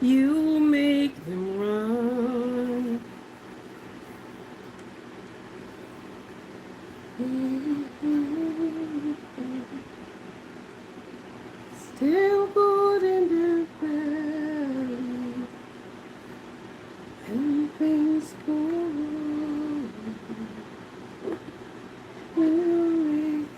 You make them run. Still good in the valley, and things go wrong. You make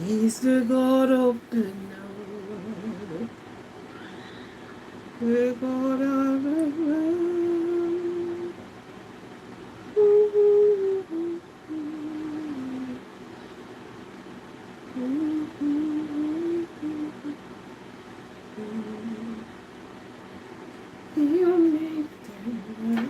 He's the God of the now. The God of the now. You make them right.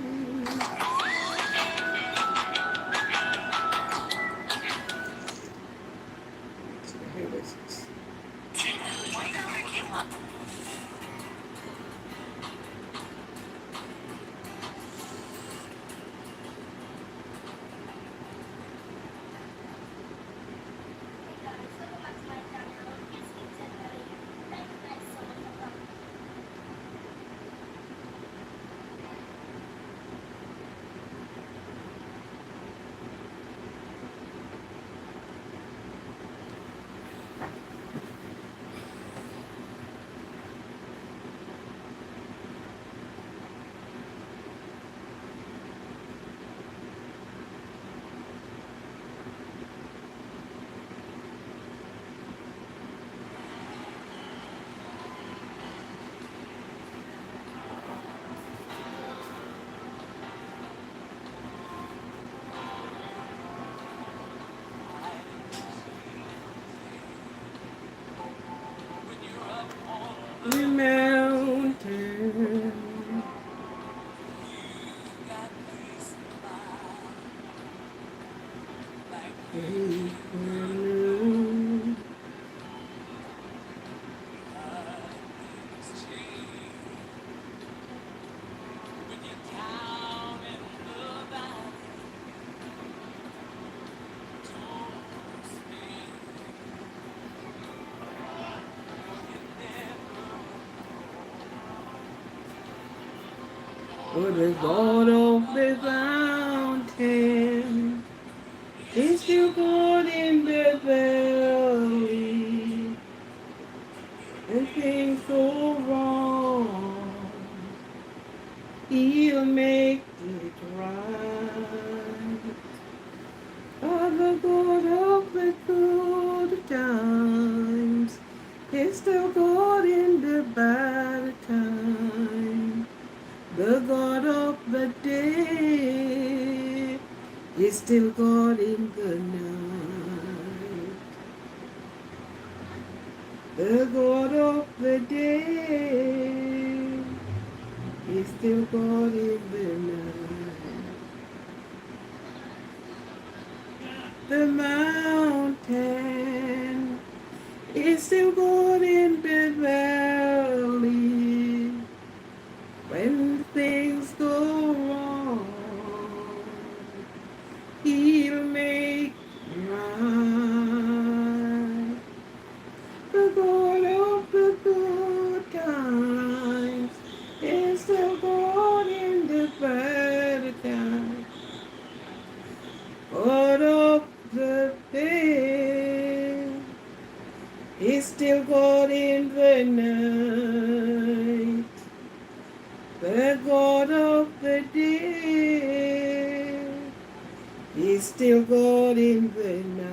The mountain. For the God of the mountain is still God in the valley, and things go wrong. He'll make it right. For the God of the good times is still God in the bad times. The God of the day is still God in the night. The God of the day is still God in the night. The mountain is still God in the valley. When things go wrong, He'll make right. The God of the good times is still God in the bad times. God of the day is still God in the night. The God of the day is still God in the night.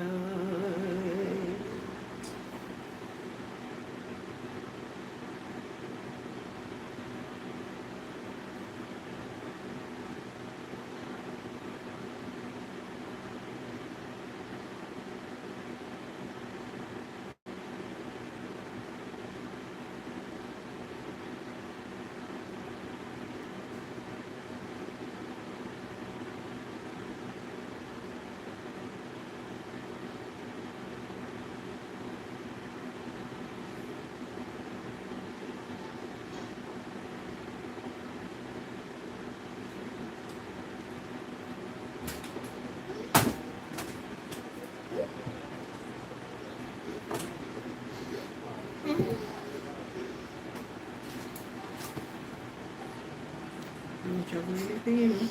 Don't trouble anything, you know.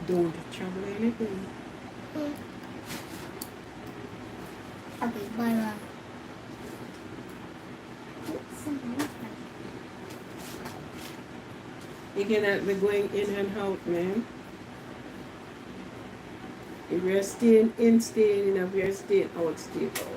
Don't trouble anything. Okay, bye. You cannot be going in and out, man. If you're staying in, staying in. If you're staying out, stay out.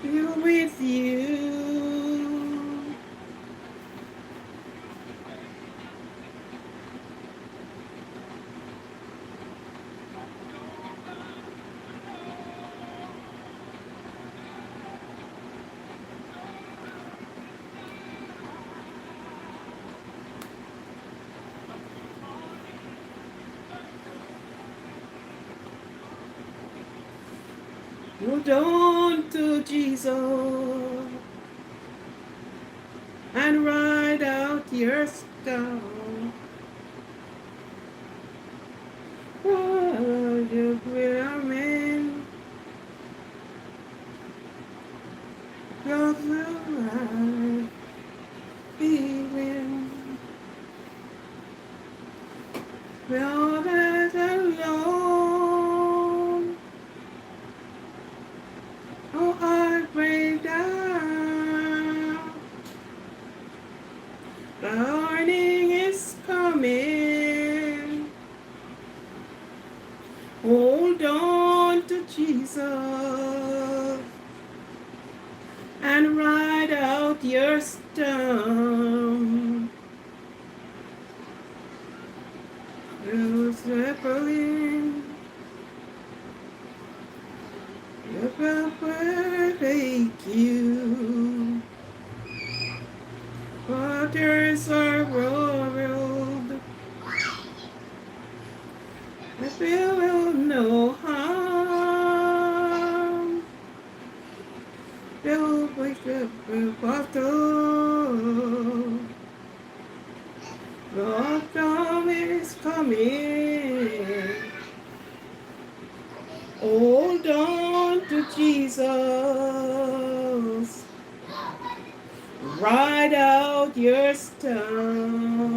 You're with you. Hold on to Jesus and ride out your storm. Oh, you will in your life, feeling well that alone. Oh, I break down. The morning is coming. Hold on to Jesus and ride out your storm. Those rippling, the will take you. Waters are rolled, I feel no harm. They'll wake up the bottle. The autumn is coming. Hold on to Jesus. Ride out your storm.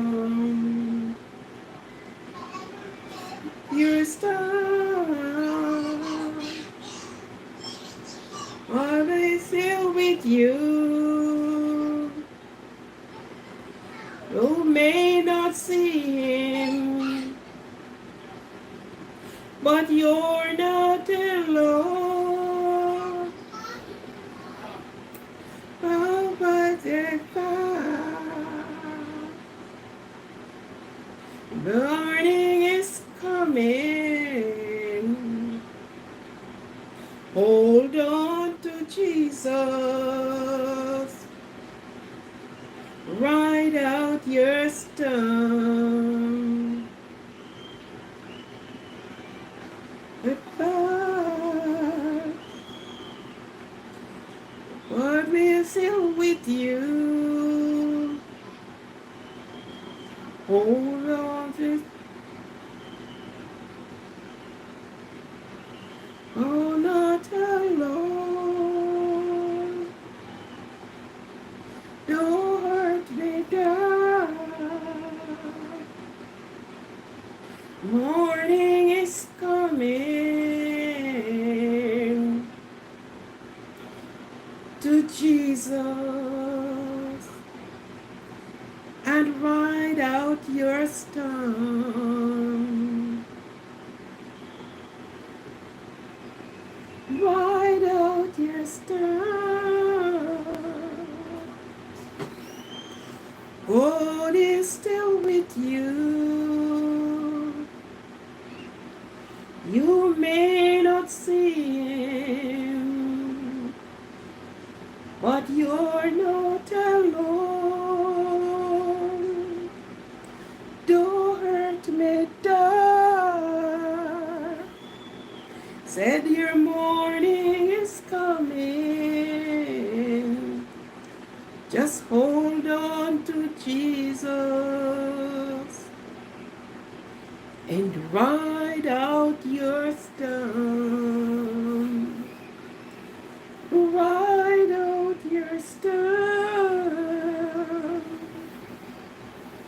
Your storm. Always here with you. You may not see him, but you're not alone. Oh, but the morning is coming. Hold on to Jesus. Ride out your storm. Goodbye. God will still with you. Hold on to, oh, not alone. Don't hurt me down. Morning is coming to Jesus and ride out your storm. Ride out your storm. God is still with you. You may not see him, but you're not alone. Don't hurt me, darling. Said your morning is coming. Just hold on to Jesus and ride out your storm. Ride out your storm.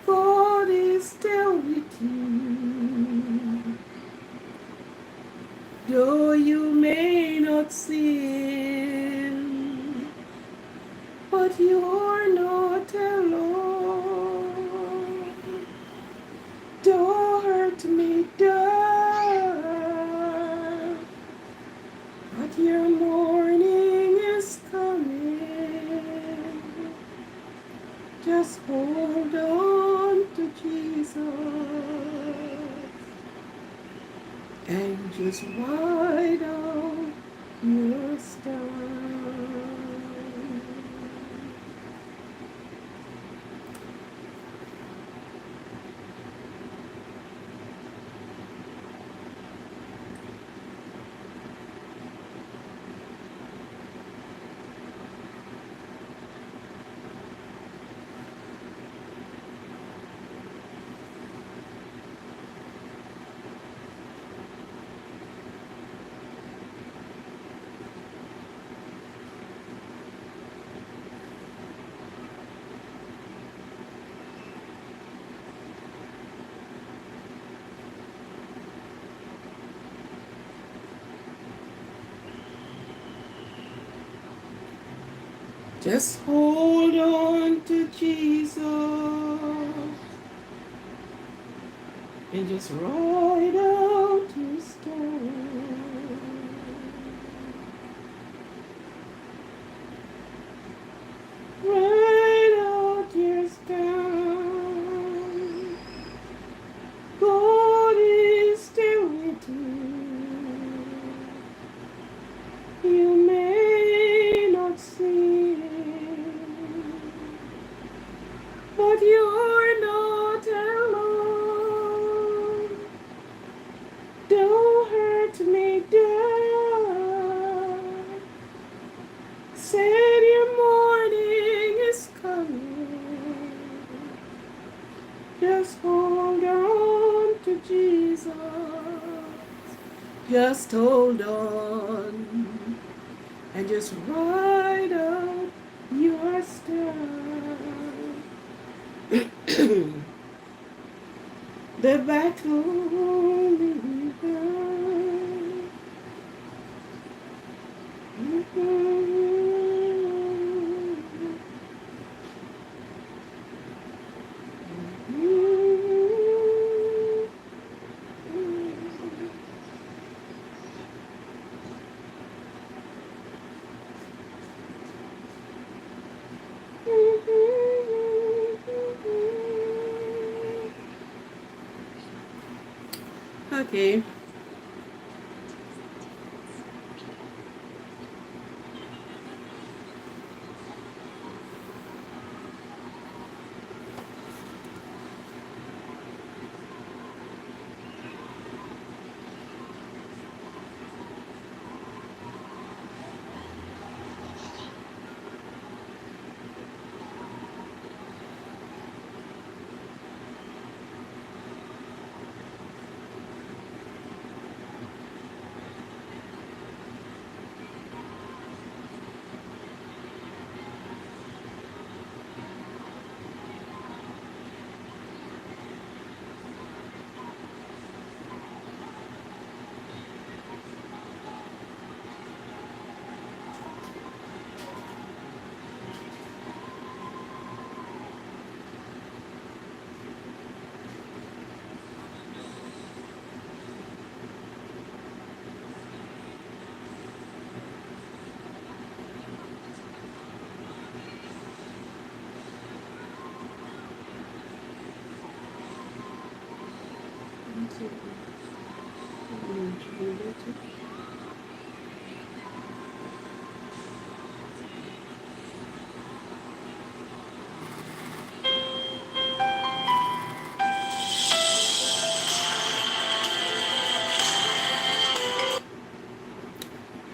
God is still with you. Though you may not see him, but you're not alone. Don't hurt me, darling, but your morning is coming. Just hold on to Jesus and just ride out your storm. Just hold on to Jesus and just ride out your storm. Ride out your storm. God is still with you. You may not see him, but you're not alone. Don't hurt me, darling. Said your morning is coming. Just hold on to Jesus. Just hold on and just ride out your storm. The battle begun. Okay.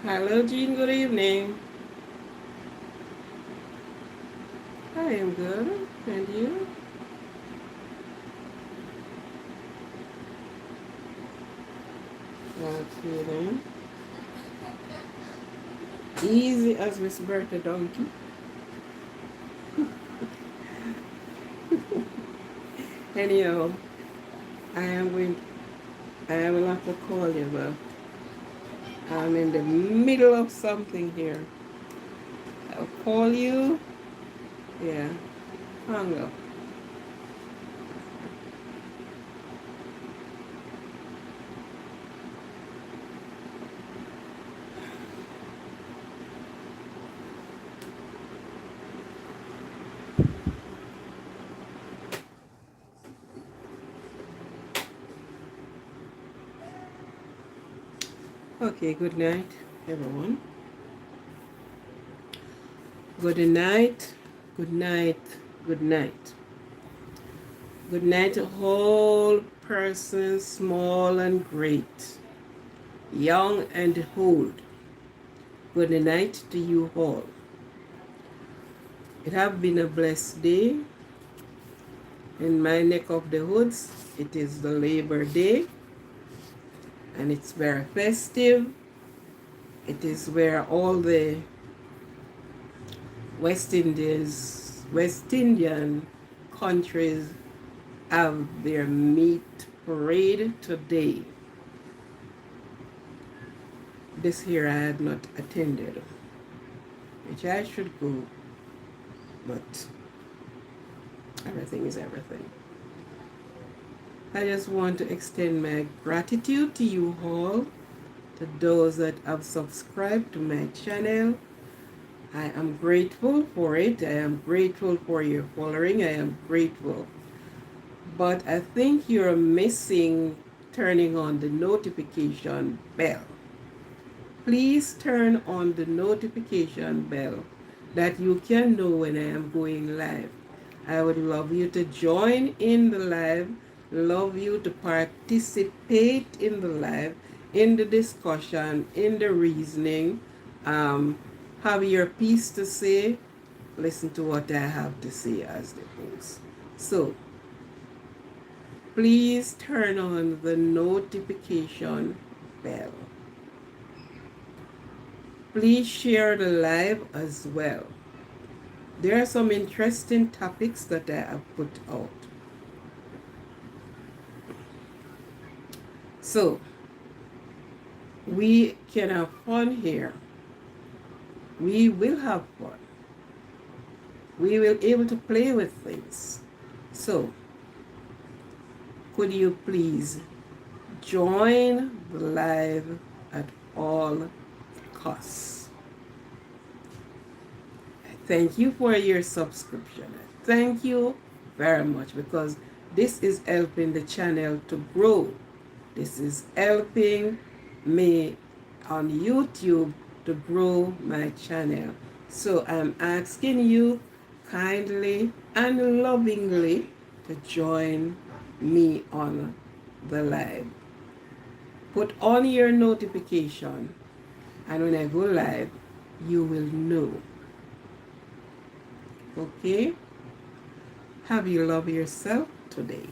Hello, Jean. Good evening. I am good. And you? Okay then. Easy as Miss Bertha Donkey. Anyhow, I am going. I will have to call you, but I'm in the middle of something here. I'll call you. Yeah, hang up. Okay, good night, everyone. Good night, good night, good night. Good night to all persons, small and great, young and old. Good night to you all. It has been a blessed day. In my neck of the woods, it is the Labor Day, and it's very festive. It is where all the West Indian countries have their meat parade today. This year I had not attended, which I should go, but everything is everything. I just want to extend my gratitude to you all, to those that have subscribed to my channel. I am grateful for it. I am grateful for your following. I am grateful. But I think you're missing turning on the notification bell. Please turn on the notification bell that you can know when I am going live. I would love you to join in the live, love you to participate in the live, in the discussion, in the reasoning, have your piece to say, listen to what I have to say as the host. So, please turn on the notification bell. Please share the live as well. There are some interesting topics that I have put out. So, we can have fun here. We will have fun. We will be able to play with things. So, could you please join the live at all costs? Thank you for your subscription. Thank you very much, because this is helping the channel to grow. This is helping me on YouTube to grow my channel. So I'm asking you kindly and lovingly to join me on the live. Put on your notification, and when I go live, you will know. Okay? Have you loved yourself today?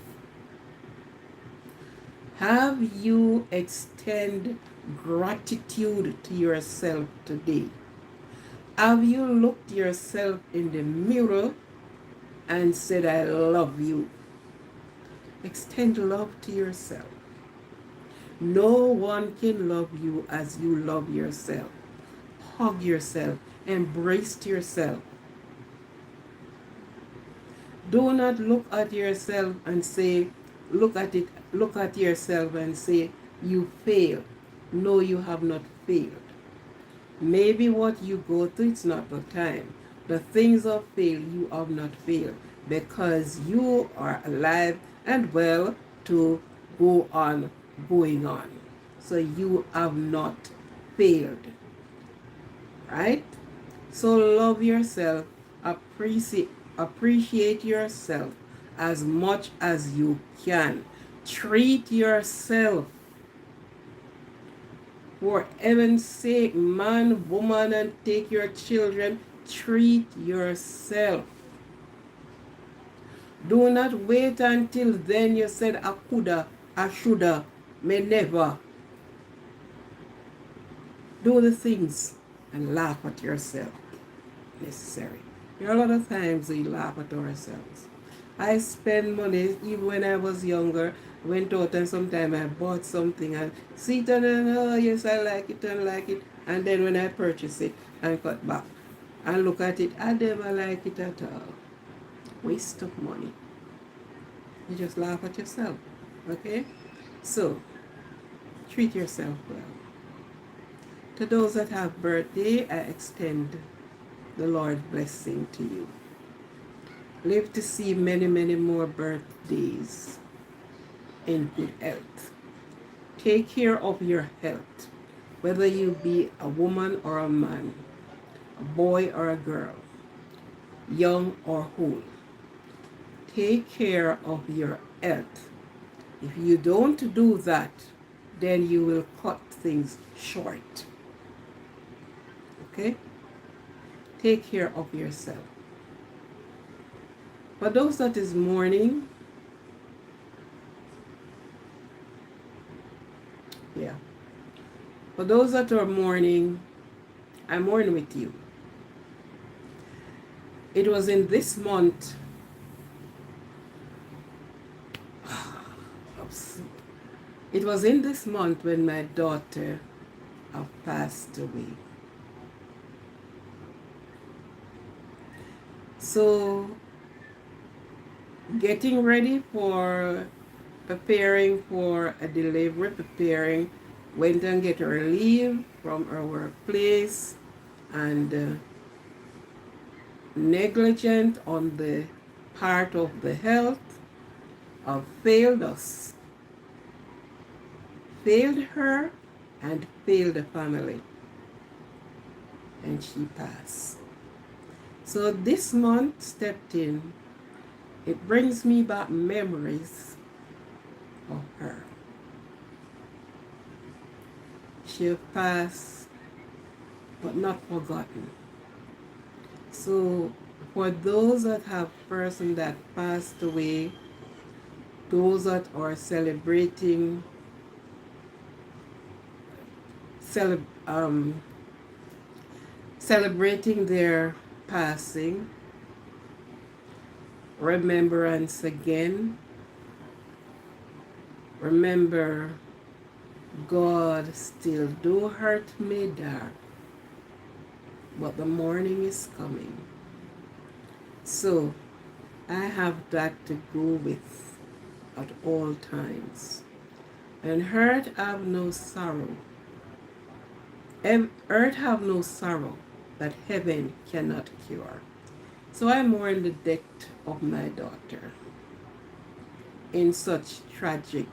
Have you extend gratitude to yourself today? Have you looked yourself in the mirror and said, I love you? Extend love to yourself. No one can love you as you love yourself. Hug yourself. Embrace yourself. Do not look at yourself and say, look at yourself and say, you failed. No, you have not failed. Maybe what you go through, it's not the time. The things of fail, you have not failed, because you are alive and well to go on going on. So you have not failed, right? So love yourself, appreciate yourself as much as you can. Treat yourself. For heaven's sake, man, woman, and take your children. Treat yourself. Do not wait until then you said, I coulda, I shoulda, may never. Do the things and laugh at yourself. Necessary. There are a lot of times we laugh at ourselves. I spend money, even when I was younger, went out and sometimes I bought something and see it and oh yes, I like it and like it. And then when I purchase it and cut back and look at it, I never like it at all. Waste of money. You just laugh at yourself. Okay? So, treat yourself well. To those that have birthday, I extend the Lord's blessing to you. Live to see many, many more birthdays in good health. Take care of your health, whether you be a woman or a man, a boy or a girl, young or old. Take care of your health. If you don't do that, then you will cut things short. Okay? Take care of yourself. For those that is mourning, yeah. For those that are mourning, I mourn with you. It was in this month, it was in this month when my daughter passed away. So, getting ready for preparing for a delivery, went and get her leave from her workplace, and negligent on the part of the health failed us, failed her, and failed the family, and she passed. So this month stepped in. It brings me back memories of her. She passed, but not forgotten. So for those that have person that passed away, those that are celebrating their passing, remembrance again. Remember, God still do hurt me dark, but the morning is coming. So I have that to go with at all times. And earth have no sorrow. Earth have no sorrow that heaven cannot cure. So I mourn the death of my daughter in such tragic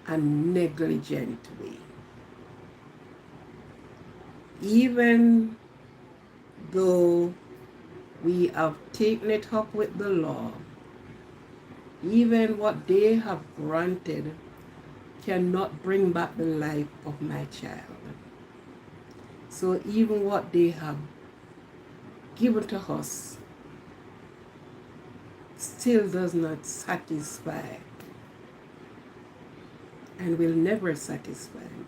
and negligent way. Even though we have taken it up with the law, even what they have granted cannot bring back the life of my child. So even what they have given to us still does not satisfy and will never satisfy me.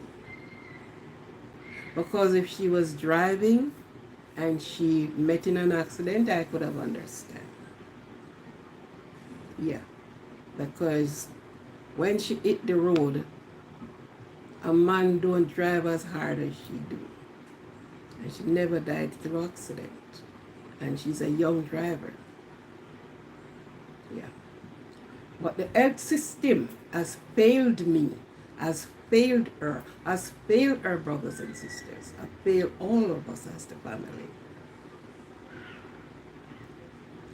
Because if she was driving and she met in an accident, I could have understood. Yeah, because when she hit the road, a man don't drive as hard as she do. And she never died through accident. And she's a young driver. Yeah. But the health system has failed me, has failed her, has failed her brothers and sisters, has failed all of us as the family.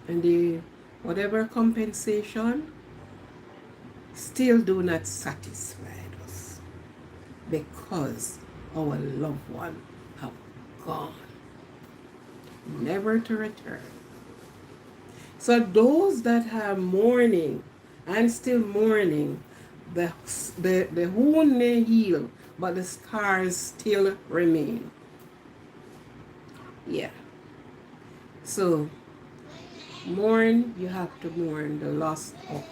And whatever compensation still do not satisfy us because our loved one have gone, never to return. So those that are mourning and still mourning, the wound may heal, but the scars still remain. Yeah. So mourn, you have to mourn the loss of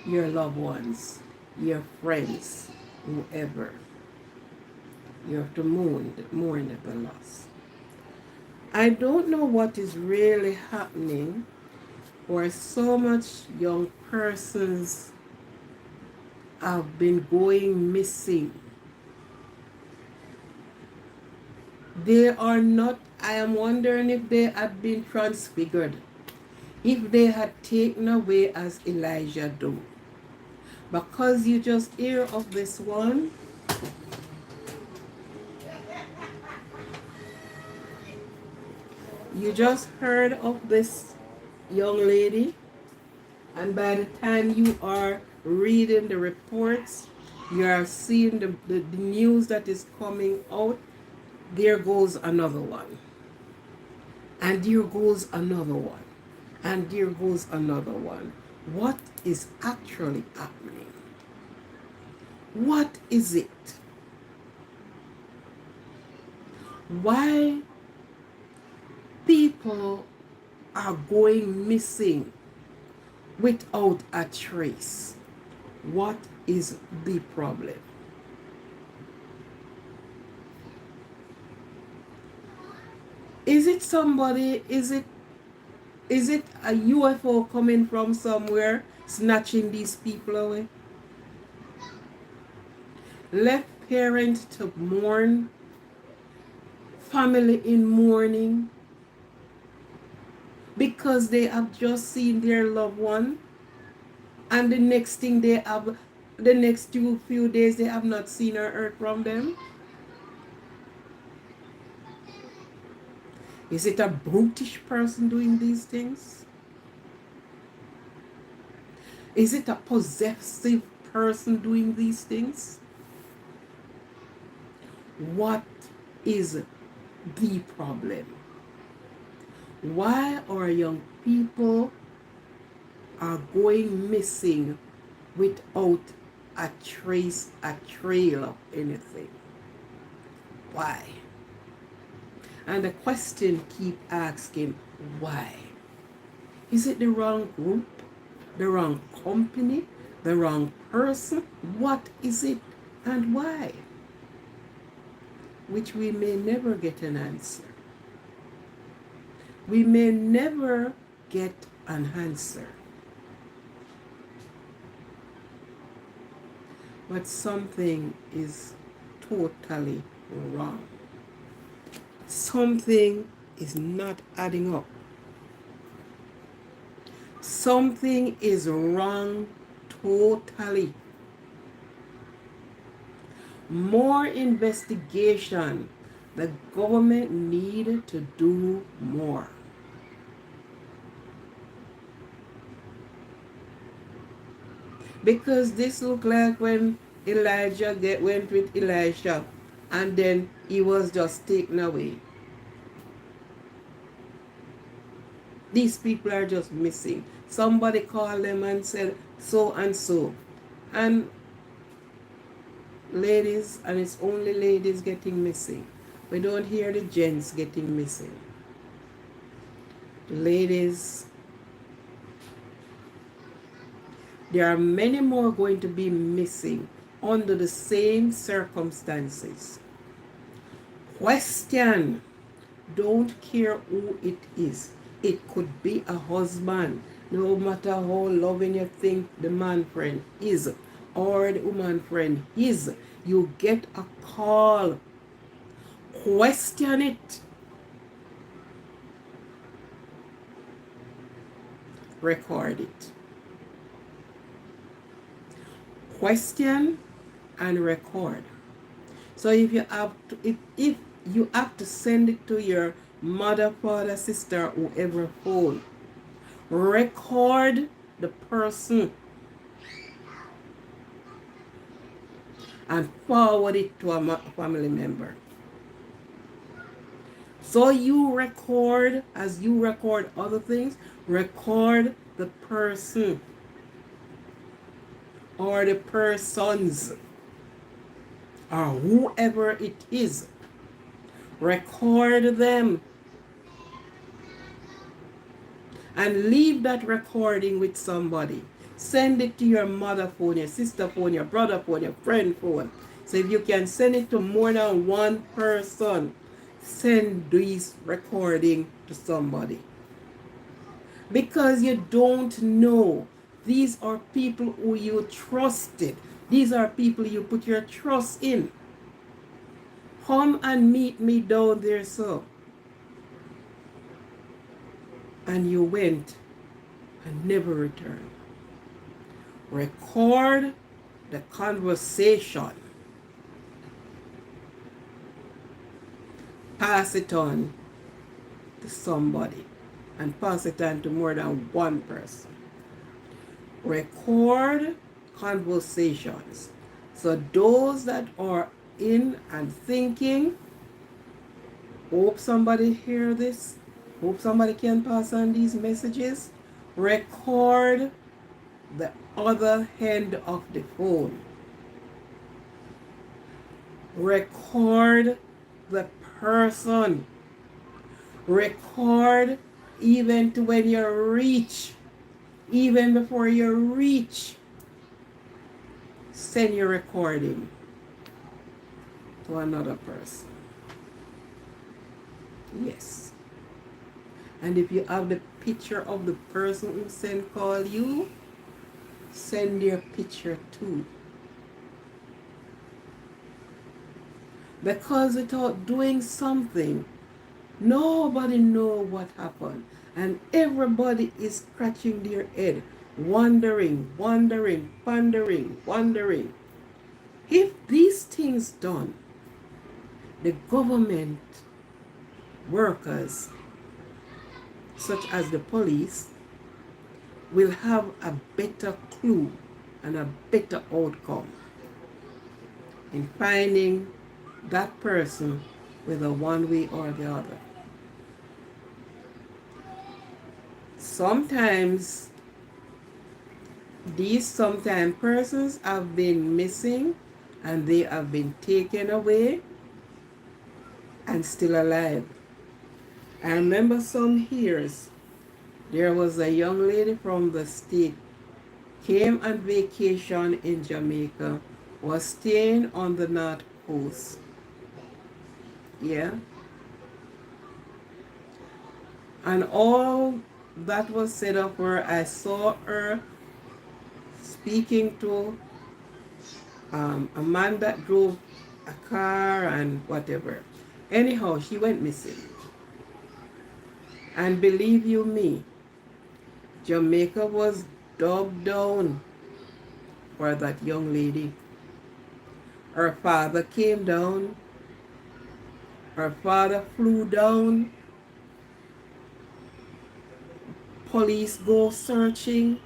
your loved ones, your friends, whoever. You have to mourn the loss. I don't know what is really happening, where so much young persons have been going missing. They are not, I am wondering if they had been transfigured, if they had taken away as Elijah do. Because you just hear of this one, you just heard of this young lady, and by the time you are reading the reports, you are seeing the news that is coming out, there goes another one. And there goes another one. And there goes another one. What is actually happening? What is it? Why people are going missing without a trace? What is the problem? Is it somebody, is it a UFO coming from somewhere snatching these people away? Left parent to mourn, family in mourning, because they have just seen their loved one, and the next thing they have, the next few days, they have not seen or heard from them. Is it a brutish person doing these things? Is it a possessive person doing these things? What is the problem? Why our young people are going missing without a trace, a trail of anything? Why? And the question keep asking, why? Is it the wrong group, the wrong company, the wrong person? What is it and why? Which we may never get an answer. We may never get an answer. But something is totally wrong. Something is not adding up. Something is wrong totally. More investigation. The government needed to do more. Because this looked like when Elijah went with Elisha, and then he was just taken away. These people are just missing. Somebody called them and said so and so. And ladies, and it's only ladies getting missing. We don't hear the gents getting missing. Ladies, there are many more going to be missing under the same circumstances. Question. Don't care who it is. It could be a husband, no matter how loving you think the man friend is or the woman friend is. You get a call. Question it. Record it. Question and record. So if you have to, if you have to send it to your mother, father, sister, whoever phone, record the person. and forward it to a family member. So you record, as you record other things, record the person or the persons or whoever it is. Record them and leave that recording with somebody. Send it to your mother phone, your sister phone, your brother phone, your friend phone. So if you can send it to more than one person, send this recording to somebody. Because you don't know. These are people who you trusted. These are people you put your trust in. Come and meet me down there, so. And you went and never returned. Record the conversation. Pass it on to somebody and pass it on to more than one person. Record conversations. So those that are in and thinking, hope somebody hear this, hope somebody can pass on these messages. Record the other end of the phone. Record the person. Record even to when you reach, even before you reach. Send your recording to another person. Yes. And if you have the picture of the person who sent call you, send your picture too. Because without doing something, nobody knows what happened. And everybody is scratching their head, wondering, pondering. If these things done, the government workers, such as the police, will have a better clue and a better outcome in finding that person, whether one way or the other. Sometimes persons have been missing and they have been taken away and still alive. I remember some years, there was a young lady from the state, came on vacation in Jamaica, was staying on the North Coast. Yeah. And all that was said of her, I saw her speaking to a man that drove a car and whatever. Anyhow, she went missing. And believe you me, Jamaica was dug down for that young lady. Her father came down. Her father flew down. Police go searching.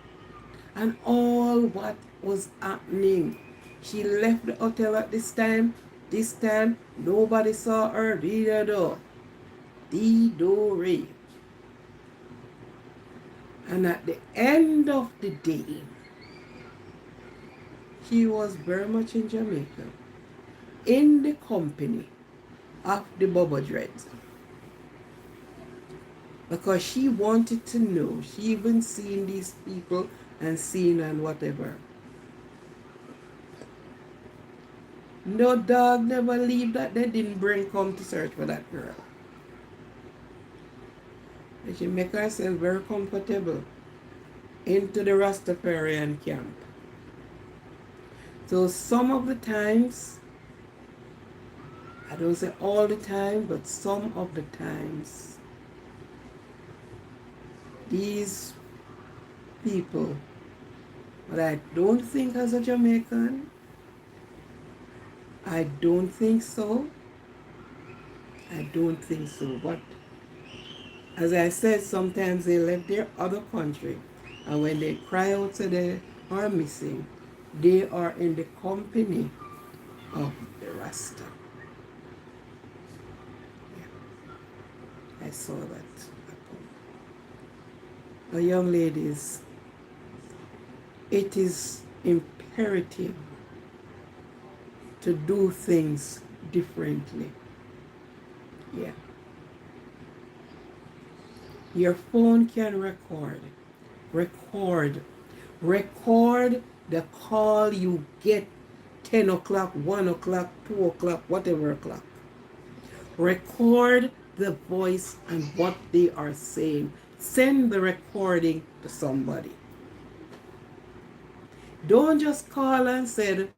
And all what was happening. She left the hotel at this time. This time, nobody saw her. Dee-do-re. And at the end of the day, she was very much in Jamaica, in the company of the Bubba Dreads. Because she wanted to know. She even seen these people and seen and whatever. No dog never leave that they didn't bring come to search for that girl. And she make herself very comfortable into the Rastafarian camp. So some of the times, I don't say all the time, but some of the times, these people, but I don't think as a Jamaican, I don't think so. But as I said, sometimes they left their other country, and when they cry out, say they are missing, they are in the company of the Rasta. Yeah, I saw that happen. Now, young ladies, it is imperative to do things differently. Yeah. Your phone can record, record the call you get 10 o'clock, 1 o'clock, 2 o'clock, whatever o'clock. Record the voice and what they are saying. Send the recording to somebody. Don't just call and said,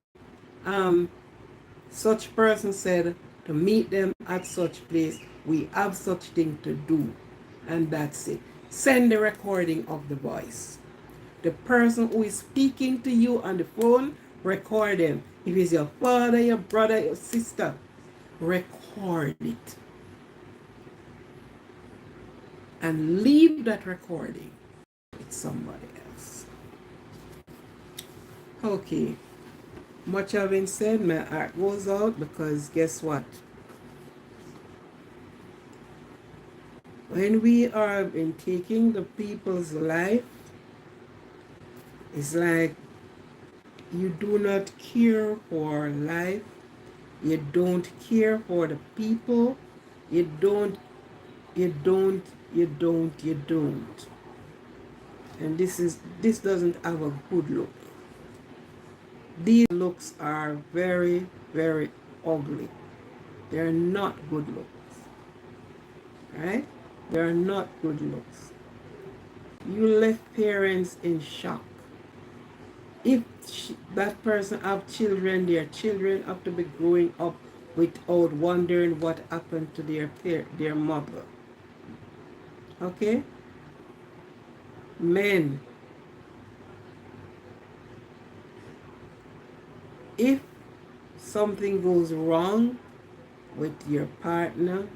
such person said to meet them at such place. We have such thing to do. And that's it. Send the recording of the voice. The person who is speaking to you on the phone, record them. If it's your father, your brother, your sister, record it. And leave that recording with somebody else. Okay. Much having said, my heart goes out because guess what? When we are in taking the people's life, it's like you do not care for life. You don't care for the people. You don't. And this doesn't have a good look. These looks are very, very ugly. They're not good looks. Right? They're not good looks. You left parents in shock. If that person have children, their children have to be growing up without wondering what happened to their mother. Okay? Men, if something goes wrong with your partner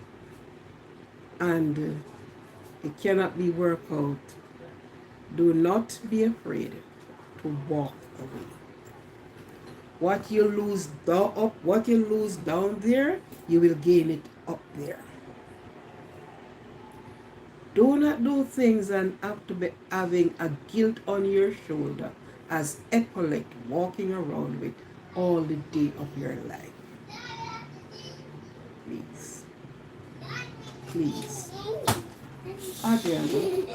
and it cannot be worked out, do not be afraid to walk away. What you lose down there, you will gain it up there. Do not do things and have to be having a guilt on your shoulder as epaulette walking around with all the day of your life. Please. Please. Adriana.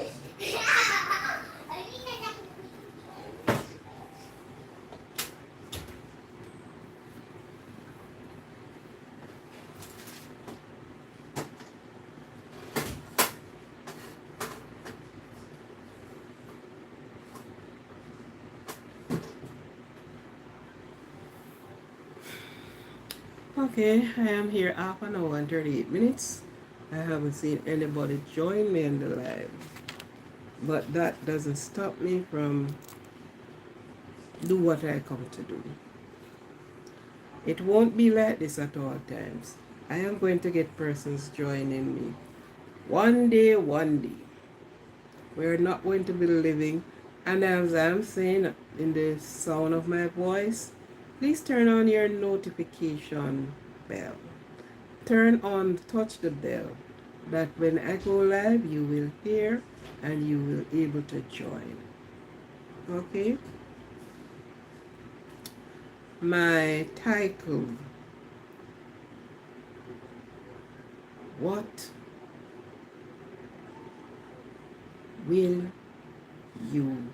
Okay, I am here half an hour and 38 minutes. I haven't seen anybody join me in the live. But that doesn't stop me from do what I come to do. It won't be like this at all times. I am going to get persons joining me. One day. We're not going to be living. And as I'm saying in the sound of my voice, please turn on your notification bell. Touch the bell, that when I go live, you will hear and you will be able to join. Okay? My title, what will you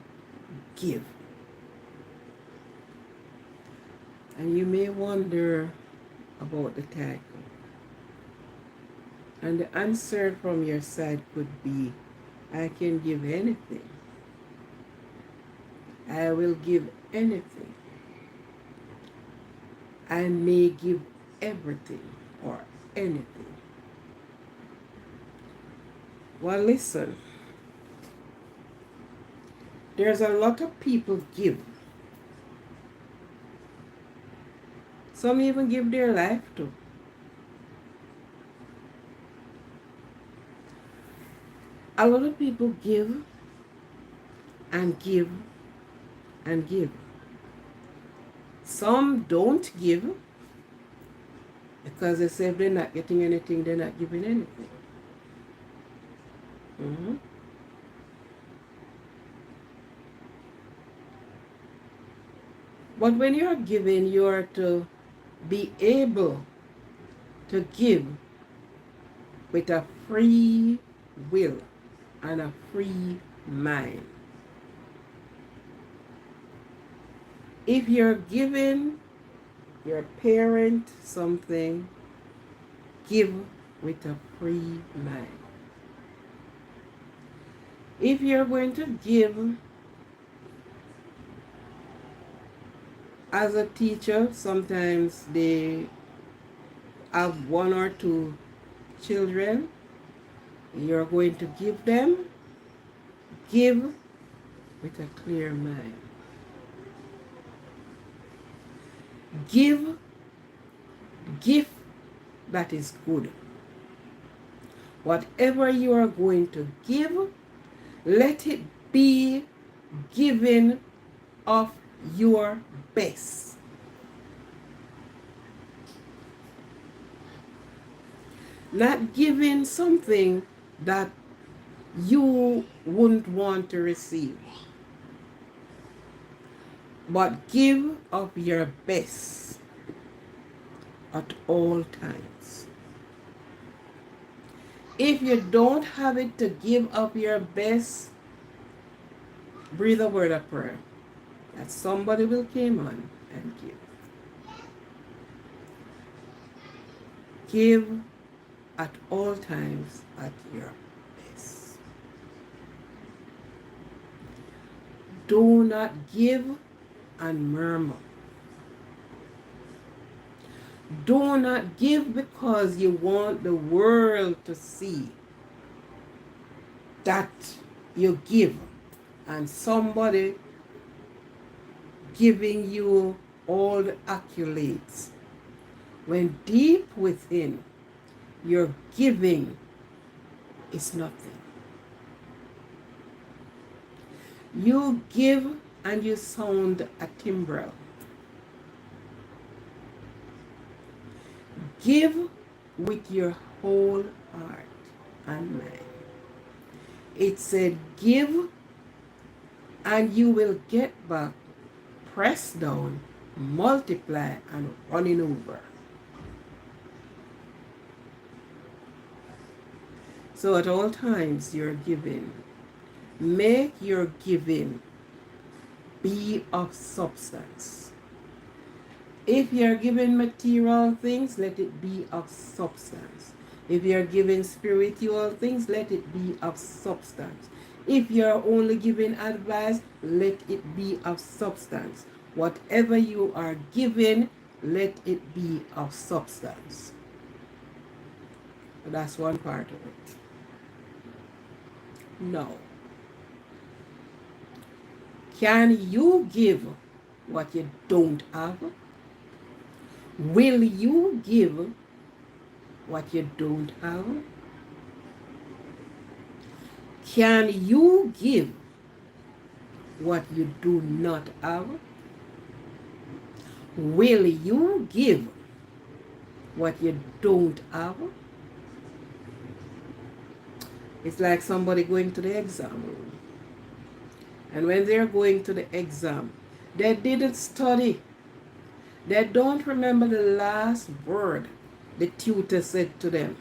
give? And you may wonder about the title. And the answer from your side could be, I can give anything. I will give anything. I may give everything or anything. Well, listen. There's a lot of people give. Some even give their life to. A lot of people give and give and give. Some don't give Because they say if they're not getting anything, they're not giving anything. Mm-hmm. But when you're giving, you're to be able to give with a free will and a free mind. If you're giving your parent something, give with a free mind. If you're going to give as a teacher, sometimes they have one or two children, you're going to give them, give with a clear mind. Give gift that is good. Whatever you are going to give, let it be given of your best. Not giving something that you wouldn't want to receive, but give of your best at all times. If you don't have it to give of your best, breathe a word of prayer that somebody will come on and give. Give at all times at your best. Do not give and murmur. Do not give because you want the world to see that you give and somebody giving you all the accolades. When deep within your giving is nothing. You give and you sound a timbrel. Give with your whole heart and mind. It said, give and you will get back, pressed down, multiply, and running over. So at all times you're giving. Make your giving be of substance. If you're giving material things, let it be of substance. If you're giving spiritual things, let it be of substance. If you're only giving advice, let it be of substance. Whatever you are giving, let it be of substance. That's one part of it. No. Can you give what you don't have? Will you give what you don't have? Can you give what you do not have? Will you give what you don't have? It's like somebody going to the exam room. And when they're going to the exam, they didn't study. They don't remember the last word the tutor said to them.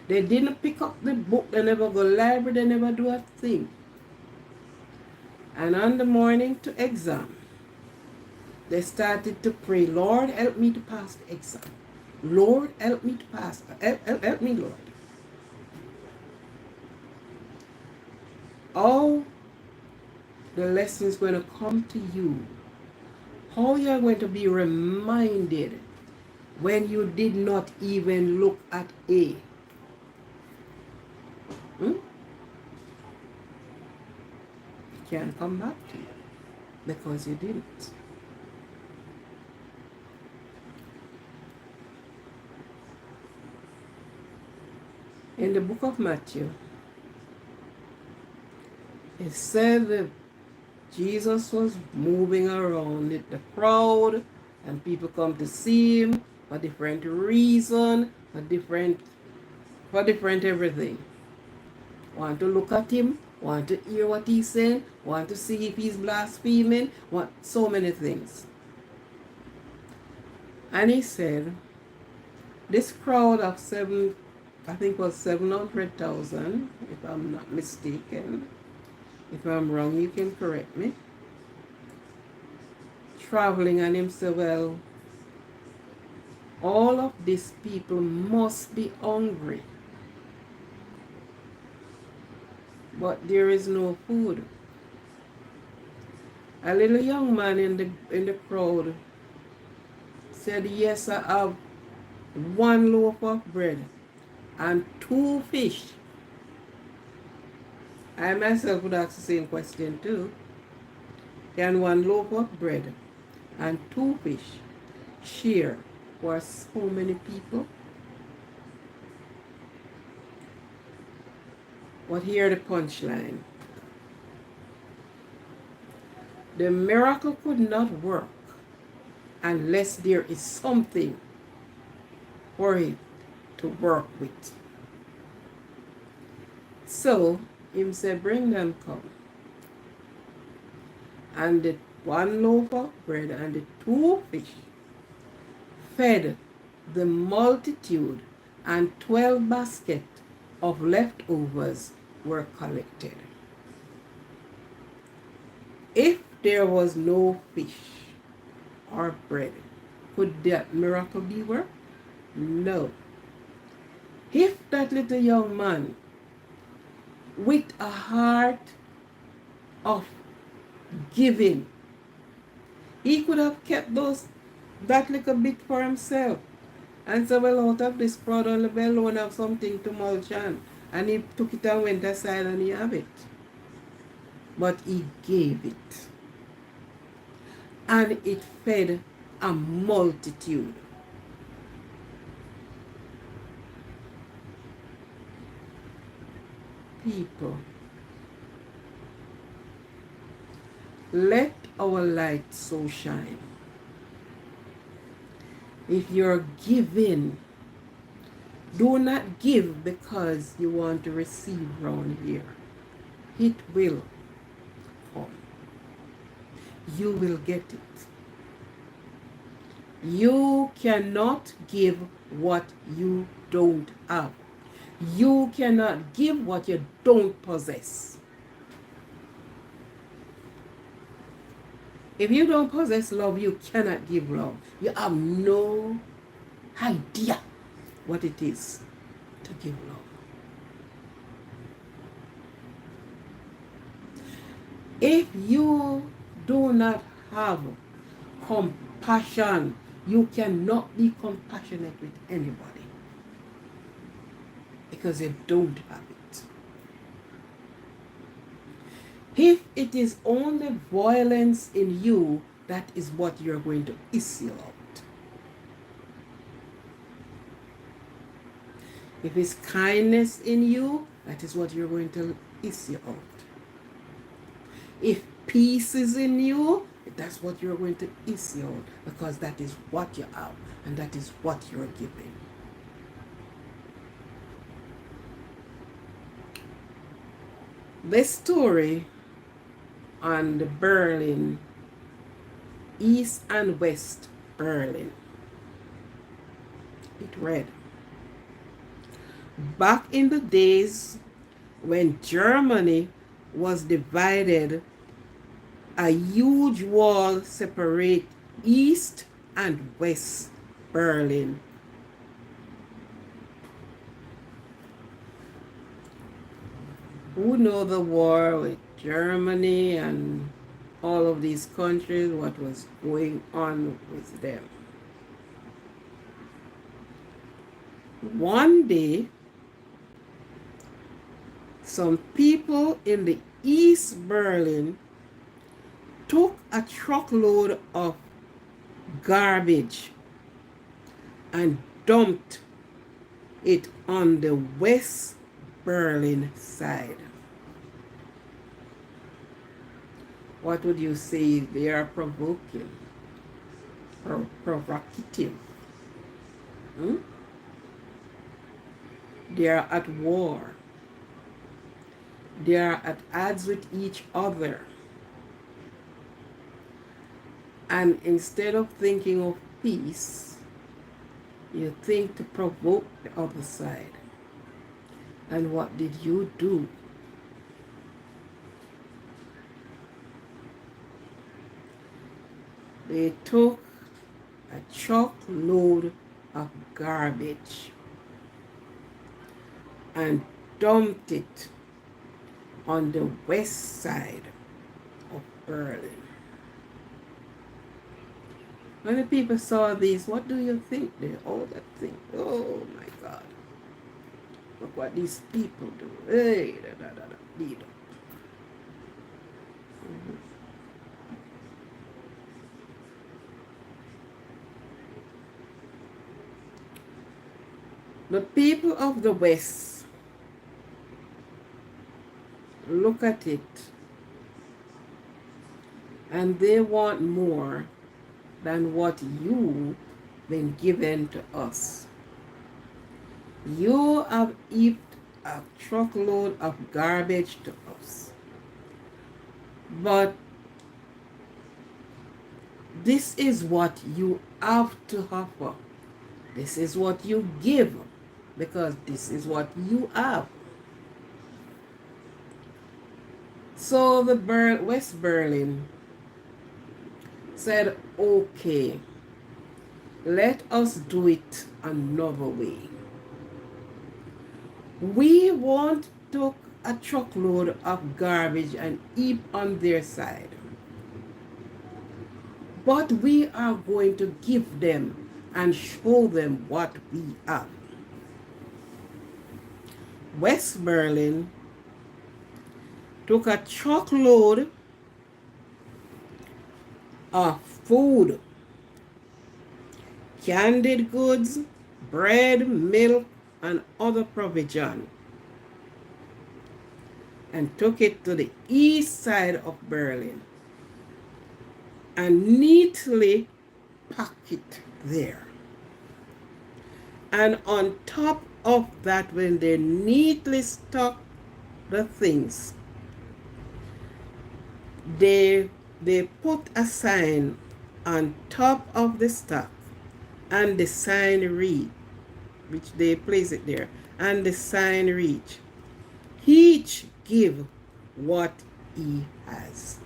They didn't pick up the book. They never go to the library. They never do a thing. And on the morning to exam, they started to pray, Lord, help me to pass the exam. Lord, help me to pass. Help me, Lord. All the lessons going to come to you. How you're going to be reminded when you did not even look at A. It can't come back to you because you didn't. In the book of Matthew, it said that Jesus was moving around. The crowd And people come to see him for different reason, for different everything. Want to look at him, want to hear what he's saying, want to see if he's blaspheming, want so many things. And he said, this crowd of I think was 700,000, if I'm not mistaken. If I'm wrong, you can correct me. Traveling, and him said, well, all of these people must be hungry, but there is no food. A little young man in the crowd said, yes, I have one loaf of bread and two fish. I myself would ask the same question too. Can one loaf of bread and two fish share for so many people? But here the punchline. The miracle could not work unless there is something for it to work with. So him said, bring them come. And the one loaf of bread and the two fish fed the multitude, and 12 baskets of leftovers were collected. If there was no fish or bread, could that miracle be worked? No. If that little young man, with a heart of giving, he could have kept that little bit for himself and said, well, out of this crowd only alone have something to mulch on. And he took it and went aside and he have it. But he gave it. And it fed a multitude. People, let our light so shine. If you're giving, do not give because you want to receive round here. It will come. You will get it. You cannot give what you don't have. You cannot give what you don't possess. If you don't possess love, you cannot give love. You have no idea what it is to give love. If you do not have compassion, you cannot be compassionate with anybody because you don't have it. If it is only violence in you, that is what you're going to issue out. If it's kindness in you, that is what you're going to issue out. If peace is in you, that's what you're going to issue out, because that is what you have and that is what you're giving. This story on the Berlin, East and West Berlin, it read, back in the days when Germany was divided, a huge wall separated East and West Berlin. Who know the war with Germany and all of these countries, what was going on with them? One day, some people in the East Berlin took a truckload of garbage and dumped it on the West Berlin side. What would you say they are provoking? provocative. Hmm? They are at war. They are at odds with each other. And instead of thinking of peace, you think to provoke the other side. And what did you do? They took a truckload of garbage and dumped it on the west side of Berlin. When the people saw this, what do you think? They all that think, oh my God, look what these people do. Hey, da, da, da, da, dee, da. The people of the West look at it and they want more than what you've been given to us. You have heaped a truckload of garbage to us. But this is what you have to offer. This is what you give, because this is what you have. So the West Berlin said, okay, let us do it another way. We won't take a truckload of garbage and heap on their side, but we are going to give them and show them what we have. West Berlin took a truckload of food, canned goods, bread, milk, and other provision, and took it to the east side of Berlin and neatly packed it there. And on top of that, when they neatly stock the things, they put a sign on top of the stock, and the sign read, which they place it there, and the sign reads, each give what he has.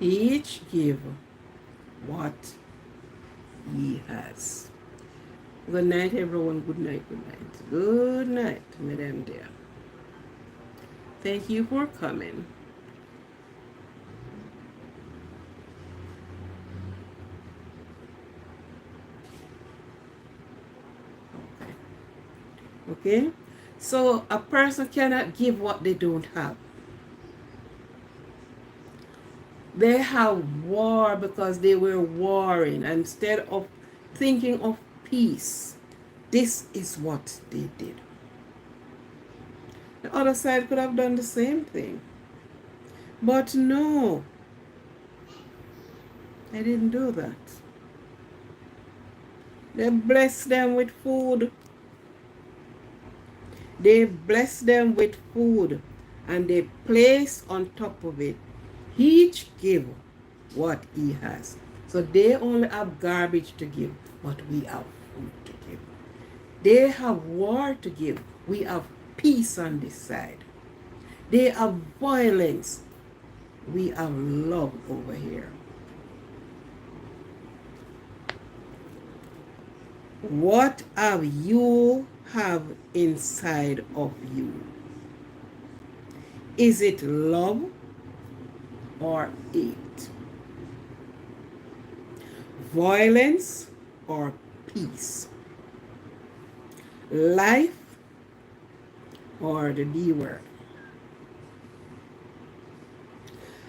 Each give what he has. Good night, everyone. Good night, good night. Good night, Madam dear. Thank you for coming. Okay? So a person cannot give what they don't have. They have war because they were warring. Instead of thinking of peace, this is what they did. The other side could have done the same thing. But no, they didn't do that. They blessed them with food. They blessed them with food, and they placed on top of it, each give what he has. So they only have garbage to give, but we have food to give. They have war to give. We have peace on this side. They have violence. We have love over here. What have you have inside of you? Is it love or hate? Violence or peace? Life or the D word?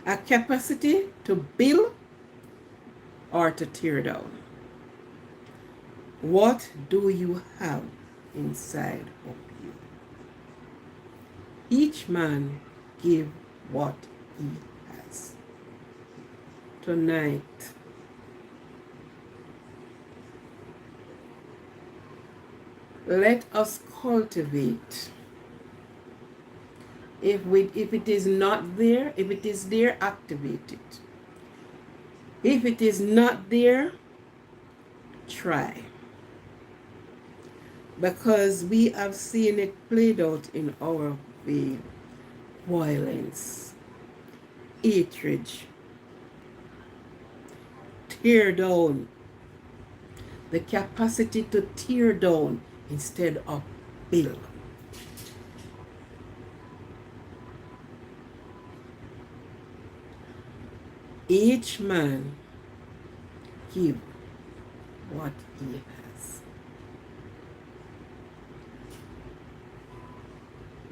A capacity to build or to tear down? What do you have inside of you? Each man give what he has. Tonight, let us cultivate. If it is not there, if it is there, activate it. If it is not there, try. Because we have seen it played out in our way. Violence, hatred, tear down, the capacity to tear down instead of build. Each man give what he has.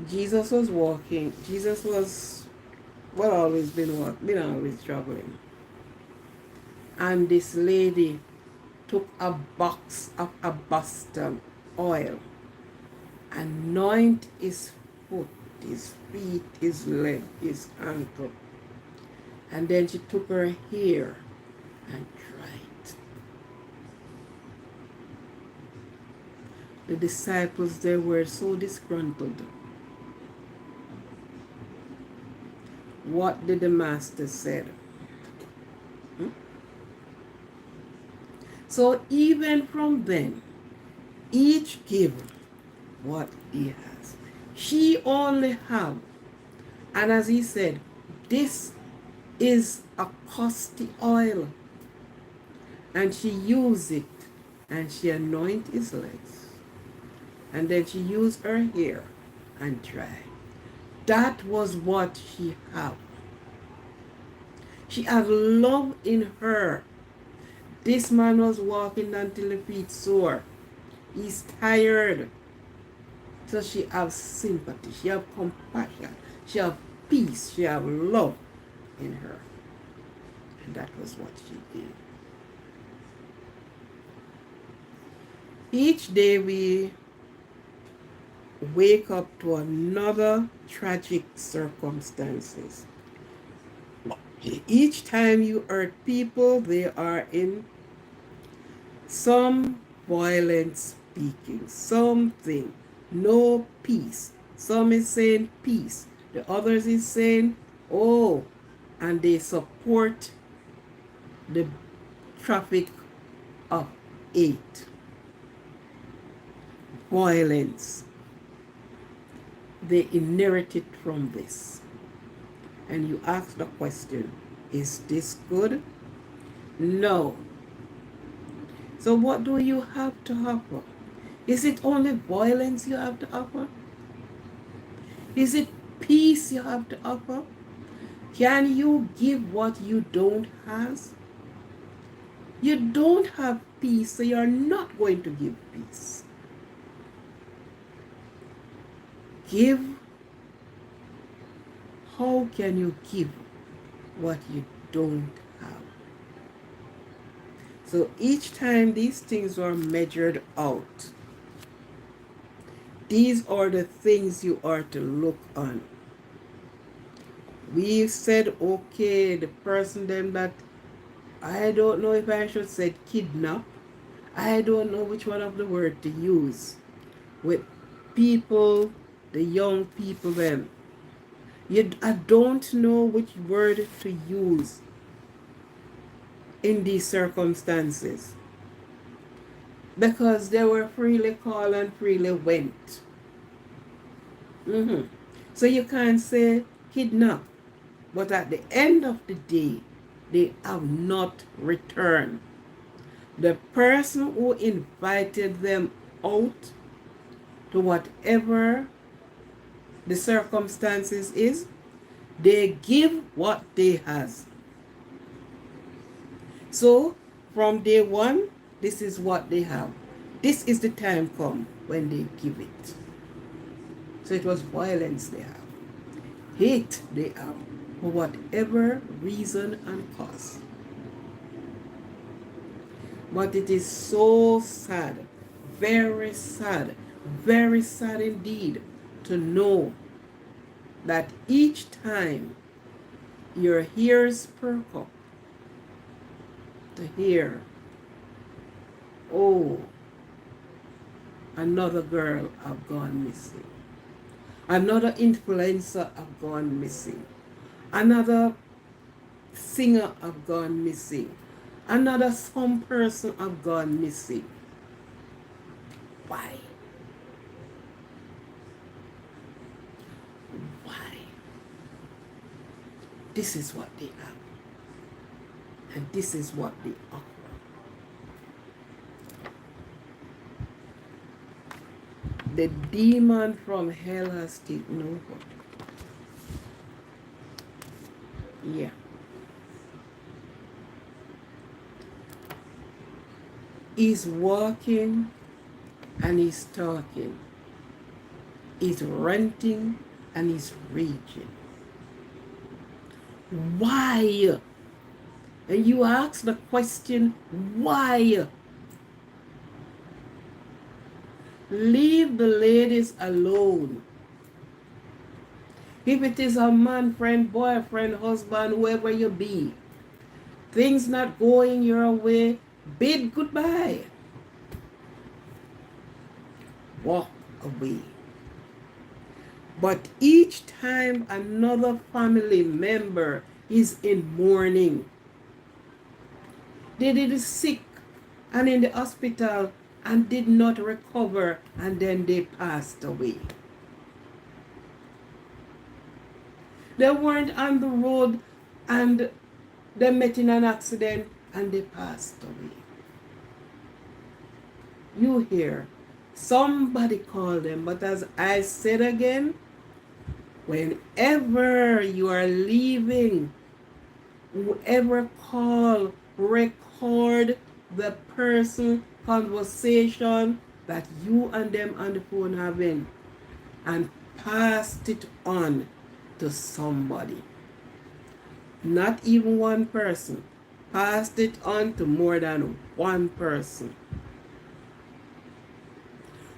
Jesus was walking. Jesus was, well, always been always traveling. And this lady took a box of alabaster oil, anoint his foot, his feet, his leg, his ankle. And then she took her hair and dried. The disciples, they were so disgruntled. What did the master say? So even from then, each give what he has. She only have, and as he said, this is a costly oil. And she used it, and she anointed his legs. And then she used her hair and dried. That was what she had. She had love in her. This man was walking until the feet sore. He's tired. So she has sympathy. She has compassion. She has peace. She has love in her. And that was what she did. Each day we wake up to another tragic circumstances. Each time you hurt people, they are in some violent speaking, something, no peace. Some is saying peace. The others is saying, oh, and they support the traffic of hate, violence. They inherited from this. And you ask the question, is this good? No. So what do you have to offer? Is it only violence you have to offer? Is it peace you have to offer? Can you give what you don't have? You don't have peace, so you're not going to give peace. Give. How can you give what you don't have? So each time these things are measured out, these are the things you are to look on. We said, okay, the person them that, I don't know if I should say kidnap. I don't know which one of the word to use. With people, the young people them. I don't know which word to use in these circumstances. Because they were freely called and freely went. So you can't say kidnap. But at the end of the day, they have not returned. The person who invited them out to whatever the circumstances is, they give what they has. So from day one, this is what they have. This is the time come when they give it. So it was violence they have. Hate they have for whatever reason and cause. But it is so sad, very sad indeed to know that each time your ears perk up to hear, oh, another girl have gone missing. Another influencer have gone missing. Another singer have gone missing. Another some person have gone missing. Why? Why? This is what they have. And this is what they offer. The demon from hell has taken over. Yeah. He's walking and he's talking. He's ranting and he's raging. Why? And you ask the question, why? Leave the ladies alone. If it is a man, friend, boyfriend, husband, whoever you be, things not going your way, bid goodbye. Walk away. But each time another family member is in mourning, they did sick and in the hospital and did not recover, and then they passed away. They weren't on the road and they met in an accident and they passed away. You hear, somebody called them, but as I said again, whenever you are leaving, whoever call, record the person conversation that you and them on the phone having and passed it on to somebody. Not even one person. Passed it on to more than one person.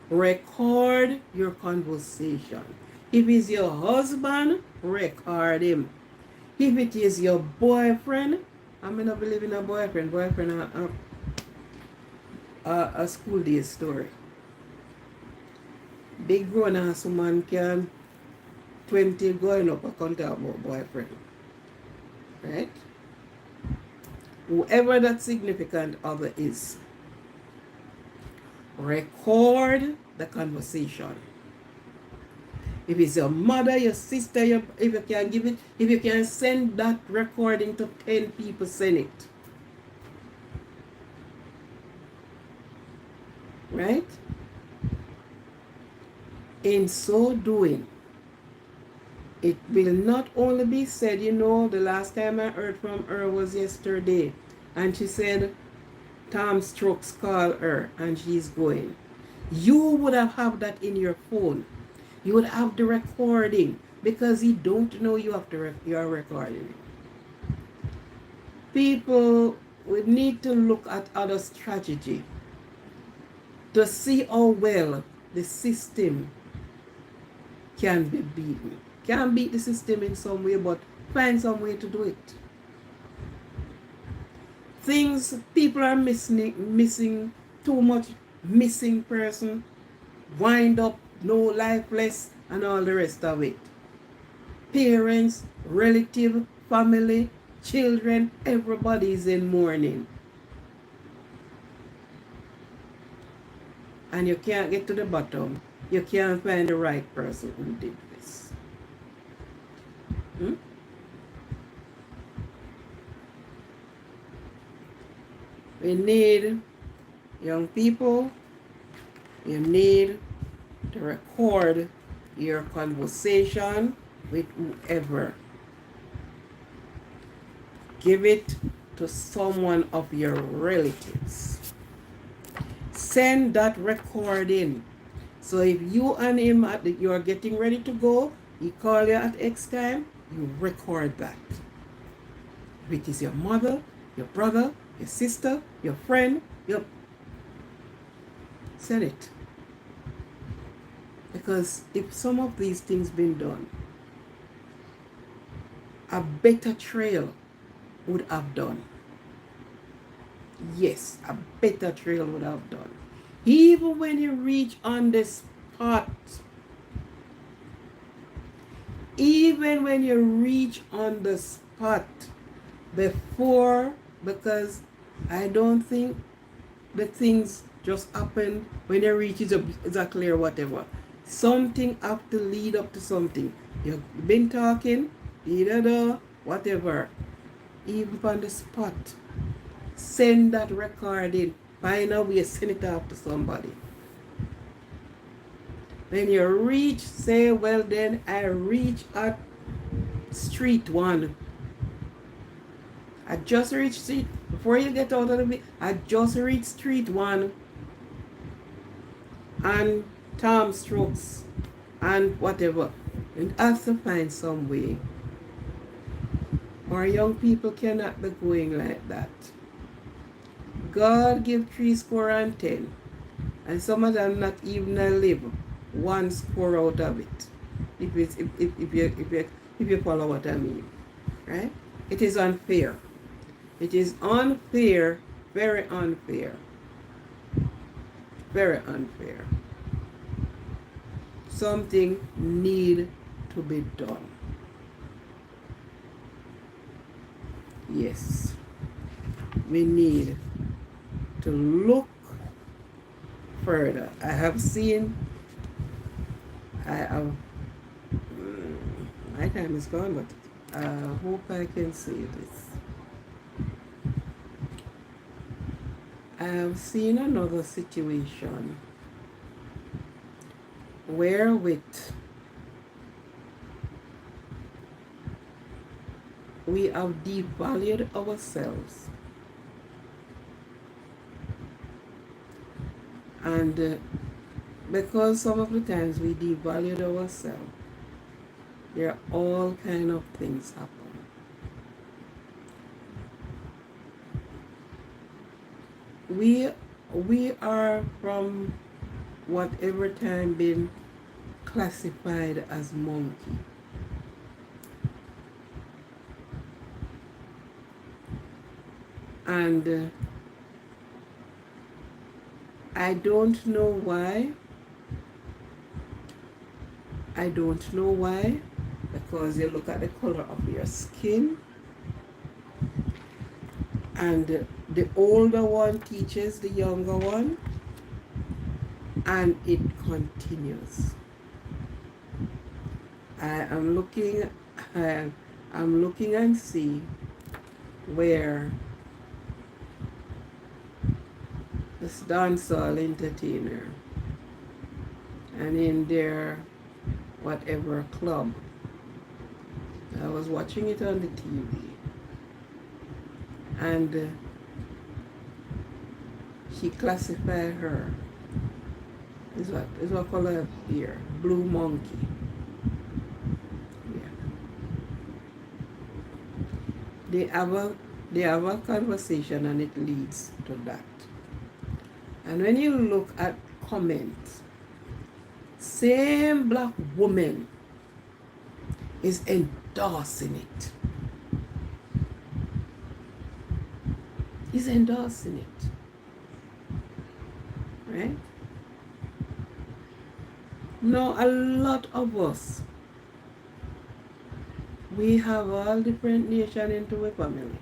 Record your conversation. If it's your husband, record him. If it is your boyfriend, I may not believe in a boyfriend. Boyfriend a school day story. Big grown ass woman can 20 going up, I can't talk about boyfriend. Right? Whoever that significant other is, record the conversation. If it's your mother, your sister, if you can give it, if you can send that recording to 10 people, send it. Right? In so doing, it will not only be said, you know, the last time I heard from her was yesterday, and she said Tom Strokes called her and she's going. You would have that in your phone. You would have the recording because you don't know you have you're recording. People would need to look at other strategy to see how well the system can be beaten. Can beat the system in some way, but find some way to do it. Things, people are missing too much, missing person, wind up, no lifeless, and all the rest of it. Parents, relative, family, children, everybody is in mourning. And you can't get to the bottom. You can't find the right person who did this. We need, young people, you need to record your conversation with whoever. Give it to someone of your relatives. Send that recording. So if you and him, you are getting ready to go, he call you at X time, you record that. If it is your mother, your brother, your sister, your friend, send it. Because if some of these things been done, a better trail would have done. Yes, a better trail would have done. Even when you reach on the spot, even when you reach on the spot before, because I don't think the things just happen when you reach it exactly or whatever. Something have to lead up to something. You've been talking, whatever. Even on the spot, send that recording. Find a way, send it off to somebody. When you reach, say, well then, I reach at street 1. I just reached street, before you get out of the I just reached street 1 and Tom strokes and whatever. And have to find some way. Our young people cannot be going like that. God give 70 and some of them not even live 1 score out of it. If you follow what I mean. Right? It is unfair. It is unfair, very unfair. Very unfair. Something need to be done. Yes. We need to look further. I have seen, my time is gone, but I hope I can say this. I have seen another situation wherewith we have devalued ourselves, and because some of the times we devalued ourselves, there are all kind of things happen. We are from whatever time been classified as monkey. And I don't know why. I don't know why. Because you look at the color of your skin, and the older one teaches the younger one, and it continues. I'm looking and see where this dancehall entertainer and in their whatever club, I was watching it on the TV, and she classified her is what color here? Blue monkey. Yeah. They have a conversation and it leads to that. And when you look at comments, same black woman is endorsing it. Is endorsing it. Right? Now, a lot of us, we have all different nations into a family.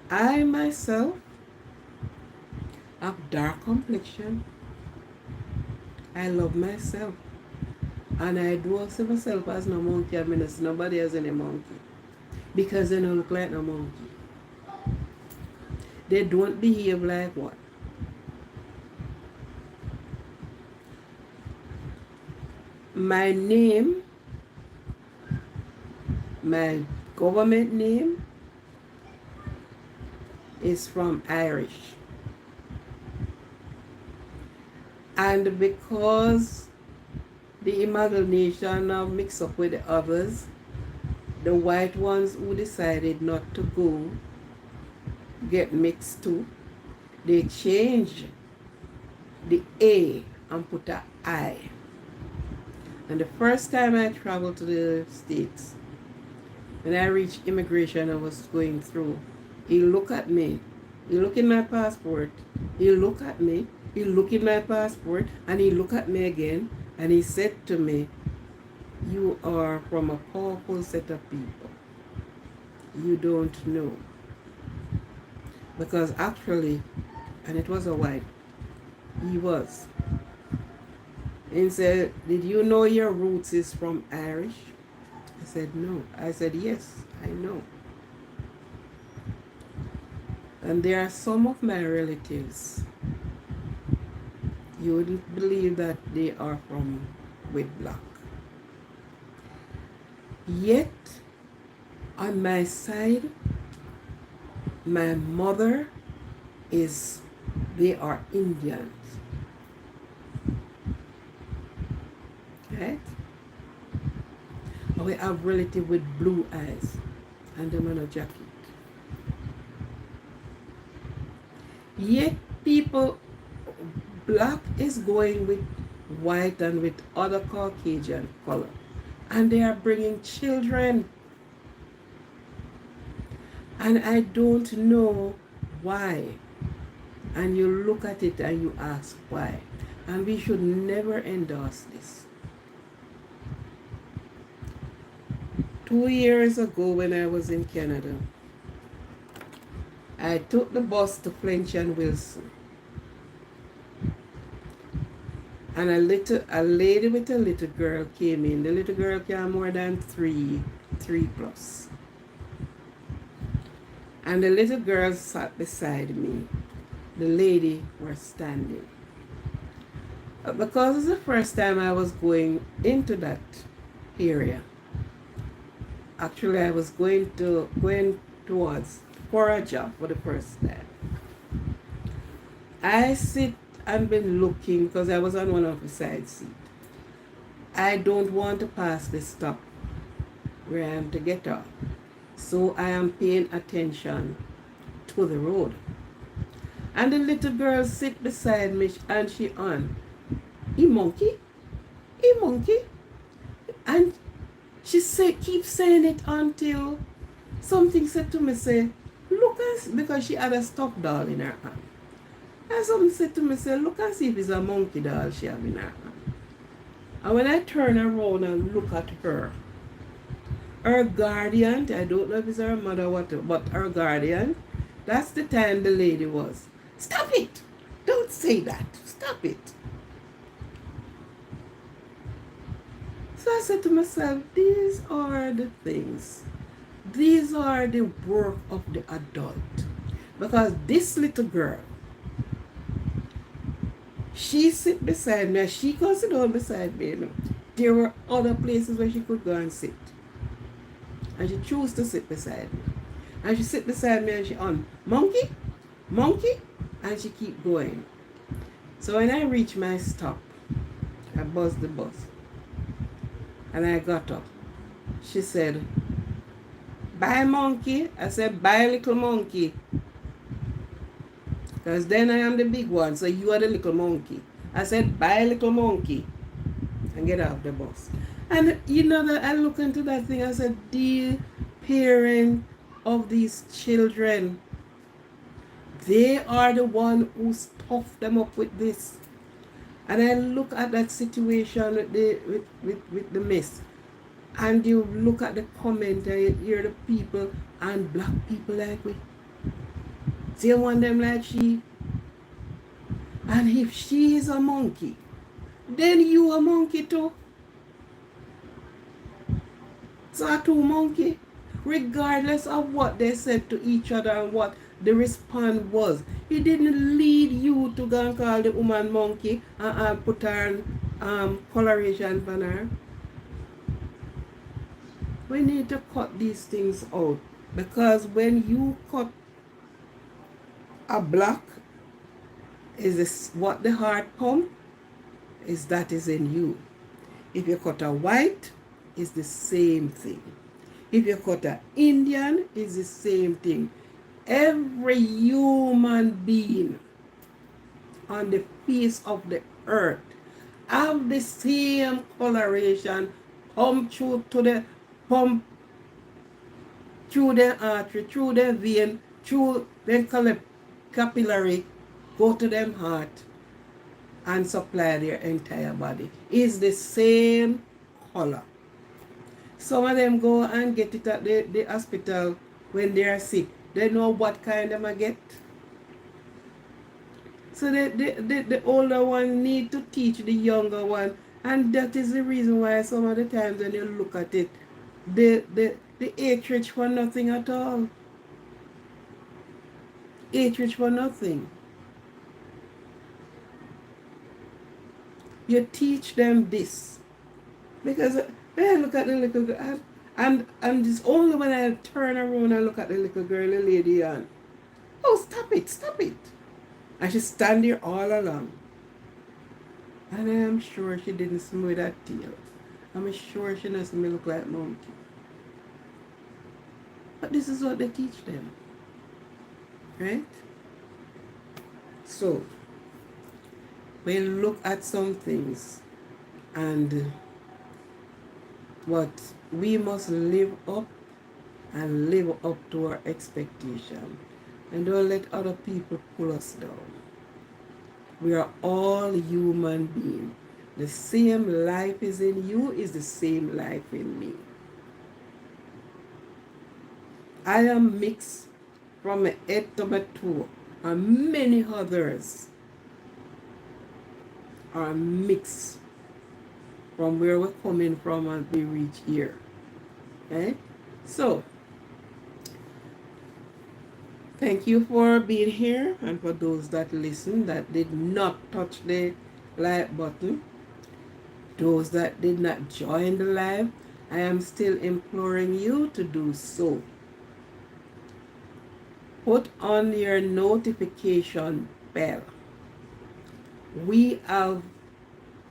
I myself have dark complexion. I love myself. And I do see myself as no monkey. I mean, it's nobody as any monkey. Because they don't look like no monkey. They don't behave like what? My name, my government name is from Irish. And because the amalgamation now mixed up with the others, the white ones who decided not to go get mixed too, they changed the A and put a I. And the first time I traveled to the States, When I reached immigration, I was going through. He look at me. He look in my passport. He look at me. He look in my passport, and he look at me again, and he said to me, "You are from a powerful set of people. You don't know." Because actually, and it was a white, he was. He said, "Did you know your roots is from Irish?" I said, "No." I said, "Yes, I know." And there are some of my relatives, you wouldn't believe that they are from with black. Yet, on my side, my mother is, they are Indians. Right? We have relative with blue eyes and them on a jacket. Yet people, black is going with white and with other Caucasian color. And they are bringing children. And I don't know why. And you look at it and you ask why. And we should never endorse this. 2 years ago when I was in Canada, I took the bus to French and Wilson. And a lady with a little girl came in. The little girl came more than three plus. And the little girl sat beside me. The lady was standing. Because it's the first time I was going into that area. Actually, I was going towards for a job for the first time. I sit and been looking because I was on one of the side seats. I don't want to pass the stop where I am to get off. So I am paying attention to the road. And the little girl sit beside me and she on, "E monkey, e monkey." And she keep saying it until something said to me, say, "Look and," because she had a stuffed doll in her hand. And something said to me, say, "Look and see if it's a monkey doll she have in her hand." And when I turn around and look at her guardian, I don't know if it's her mother or what, but her guardian, that's the time the lady was, "Stop it! Don't say that. Stop it." So I said to myself, these are the things. These are the work of the adult. Because this little girl, she sit beside me, she could sit down beside me. You know. There were other places where she could go and sit. And she chose to sit beside me. And she sit beside me and she on, "Monkey, monkey," and she keep going. So when I reach my stop, I buzzed the bus. And I got up. She said, "Bye, monkey." I said, "Bye, little monkey. Because then I am the big one, so you are the little monkey." I said, "Bye, little monkey." And get off the bus. And you know that I look into that thing, I said, the parent of these children, they are the one who stuffed them up with this. And I look at that situation with the mess. And you look at the comment and you hear the people and black people like we. They want them like she. And if she is a monkey, then you a monkey too. So a two monkey. Regardless of what they said to each other and what the response was. It didn't lead you to go and call the woman monkey and put her coloration on her. We need to cut these things out. Because when you cut a black, is this what the heart pump? Is that is in you. If you cut a white, it's the same thing. If you cut an Indian, it's the same thing. Every human being on the face of the earth have the same coloration pump through to the pump through the artery, through the vein, through then collect capillary, go to them heart and supply their entire body. Is the same color. Some of them go and get it at the hospital when they are sick. They know what kind of a get. So the older one need to teach the younger one. And that is the reason why some of the times when you look at it, the age rich for nothing at all. Age rich for nothing. You teach them this. Because when I look at the little girl, and it's only when I turn around and look at the little girl, the lady, and, oh, stop it, stop it. And she stand there all along. And I am sure she didn't smooth that tail. I'm sure she doesn't look like monkey. But this is what they teach them. Right? So, we look at some things and what we must live up and live up to our expectation. And don't let other people pull us down. We are all human beings. The same life is in you is the same life in me. I am mixed from my head to my toe, and many others are mixed from where we're coming from and we reach here. Okay? So, thank you for being here, and for those that listen that did not touch the like button, those that did not join the live, I am still imploring you to do so. Put on your notification bell. We have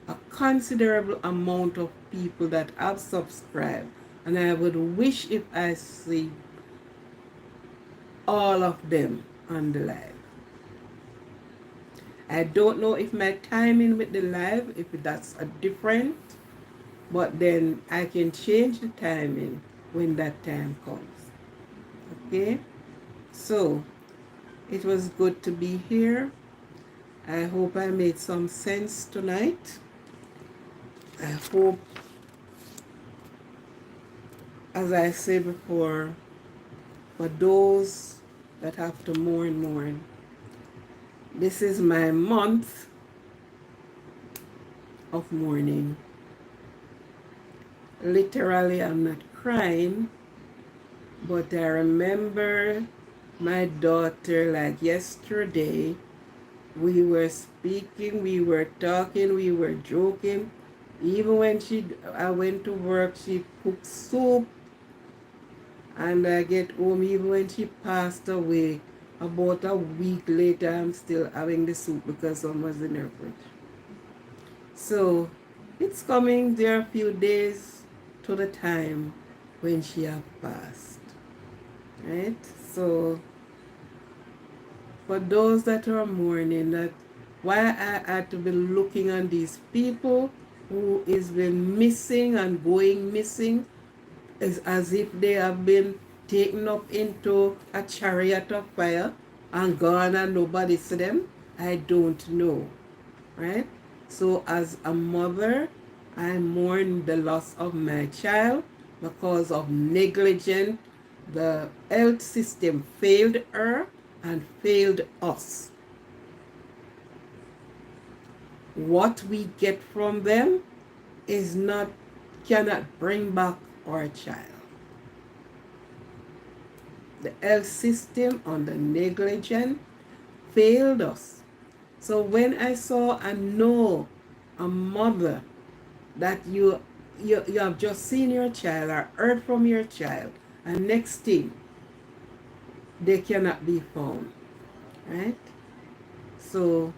a considerable amount of people that have subscribed, and I would wish if I see all of them on the live. I don't know if my timing with the live, if that's a different, but then I can change the timing when that time comes. Okay? So, it was good to be here. I hope I made some sense tonight. I hope, as I said before, for those that have to mourn, this is my month of mourning. Literally, I'm not crying, but I remember my daughter like yesterday. We were speaking, we were talking, we were joking. Even when I went to work, she cooked soup, and I get home. Even when she passed away, about a week later, I'm still having the soup because someone was in her fridge. So it's coming. There are a few days to the time when she have passed. Right? So for those that are mourning, that why I had to be looking on these people who is been missing and going missing, is as if they have been taken up into a chariot of fire and gone and nobody see them. I don't know. Right? So as a mother, I mourn the loss of my child because of negligence. The health system failed her and failed us. What we get from them cannot bring back our child. The health system under negligence failed us. So when I saw and know a mother that you have just seen your child or heard from your child, and next thing, they cannot be found, right? So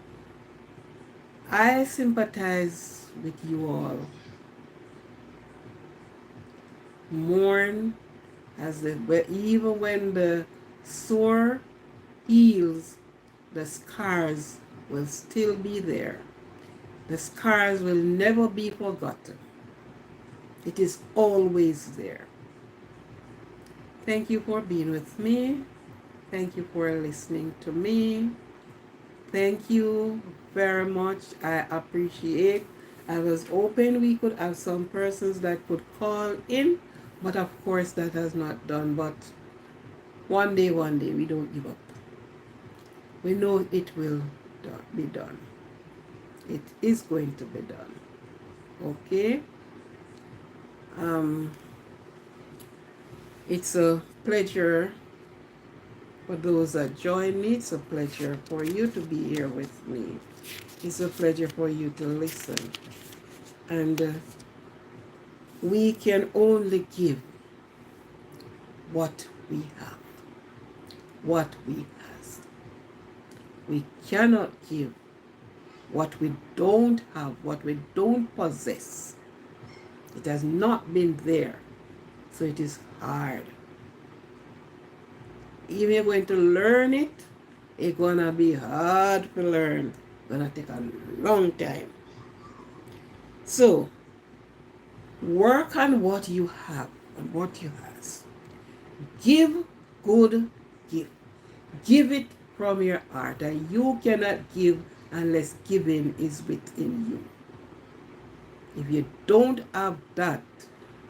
I sympathize with you all. Mourn, even when the sore heals, the scars will still be there. The scars will never be forgotten. It is always there. Thank you for being with me. Thank you for listening to me. Thank you very much. I appreciate. I was hoping we could have some persons that could call in, but of course that has not done. But one day, we don't give up. We know it will be done. It is going to be done. Okay? Um, it's a pleasure for those that join me. It's a pleasure for you to be here with me. It's a pleasure for you to listen. And we can only give what we have, what we has. We cannot give what we don't have, what we don't possess. It has not been there, so it is hard. Even if you're going to learn it, it's gonna be hard to learn. It's gonna take a long time. So work on what you have and what you has. Give good gift. Give it from your heart, and you cannot give unless giving is within you. If you don't have that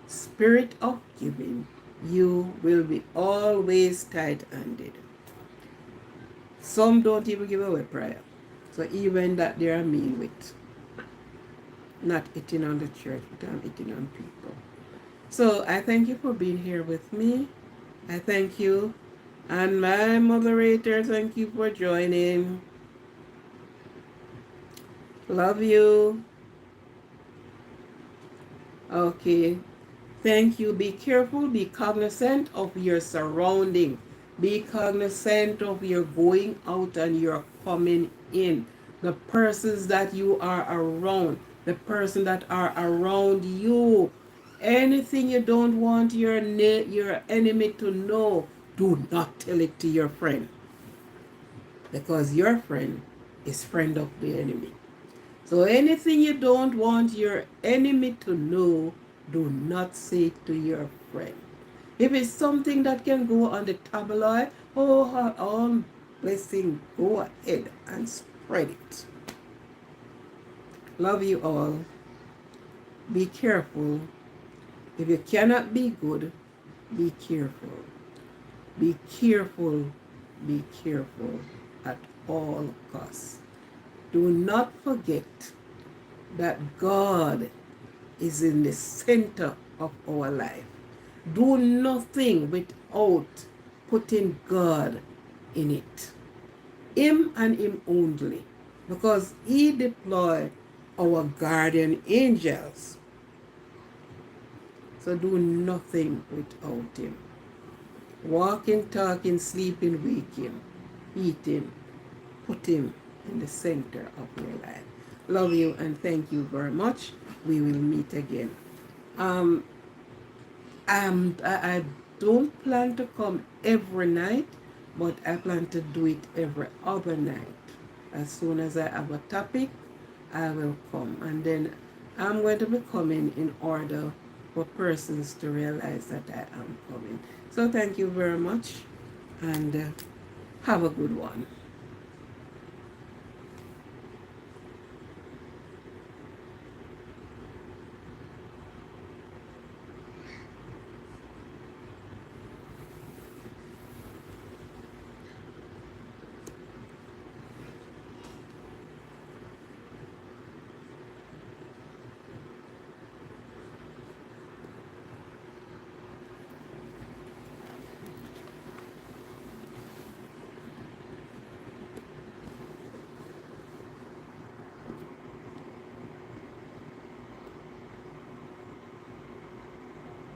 spirit of giving, you will be always tight-handed. Some don't even give away prayer. So even that they are mean with. Not eating on the church, but I'm eating on people. So I thank you for being here with me. I thank you. And my moderator, thank you for joining. Love you. Okay. Thank you. Be careful. Be cognizant of your surrounding. Be cognizant of your going out and your coming in. The persons that you are around. The person that are around you. Anything you don't want your enemy to know, do not tell it to your friend. Because your friend is friend of the enemy. So anything you don't want your enemy to know, do not say it to your friend. If it's something that can go on the tabloid, all blessing, go ahead and spread it. Love you all. Be careful. If you cannot be good, be careful. Be careful. Be careful at all costs. Do not forget that God is in the center of our life. Do nothing without putting God in it. Him and Him only. Because He deployed our guardian angels. So do nothing without Him. Walking, talking, sleeping, waking, eating, put Him in the center of your life. Love you and thank you very much. We will meet again. I don't plan to come every night, but I plan to do it every other night. As soon as I have a topic, I will come. And then I'm going to be coming in order for persons to realize that I am coming. So thank you very much and have a good one.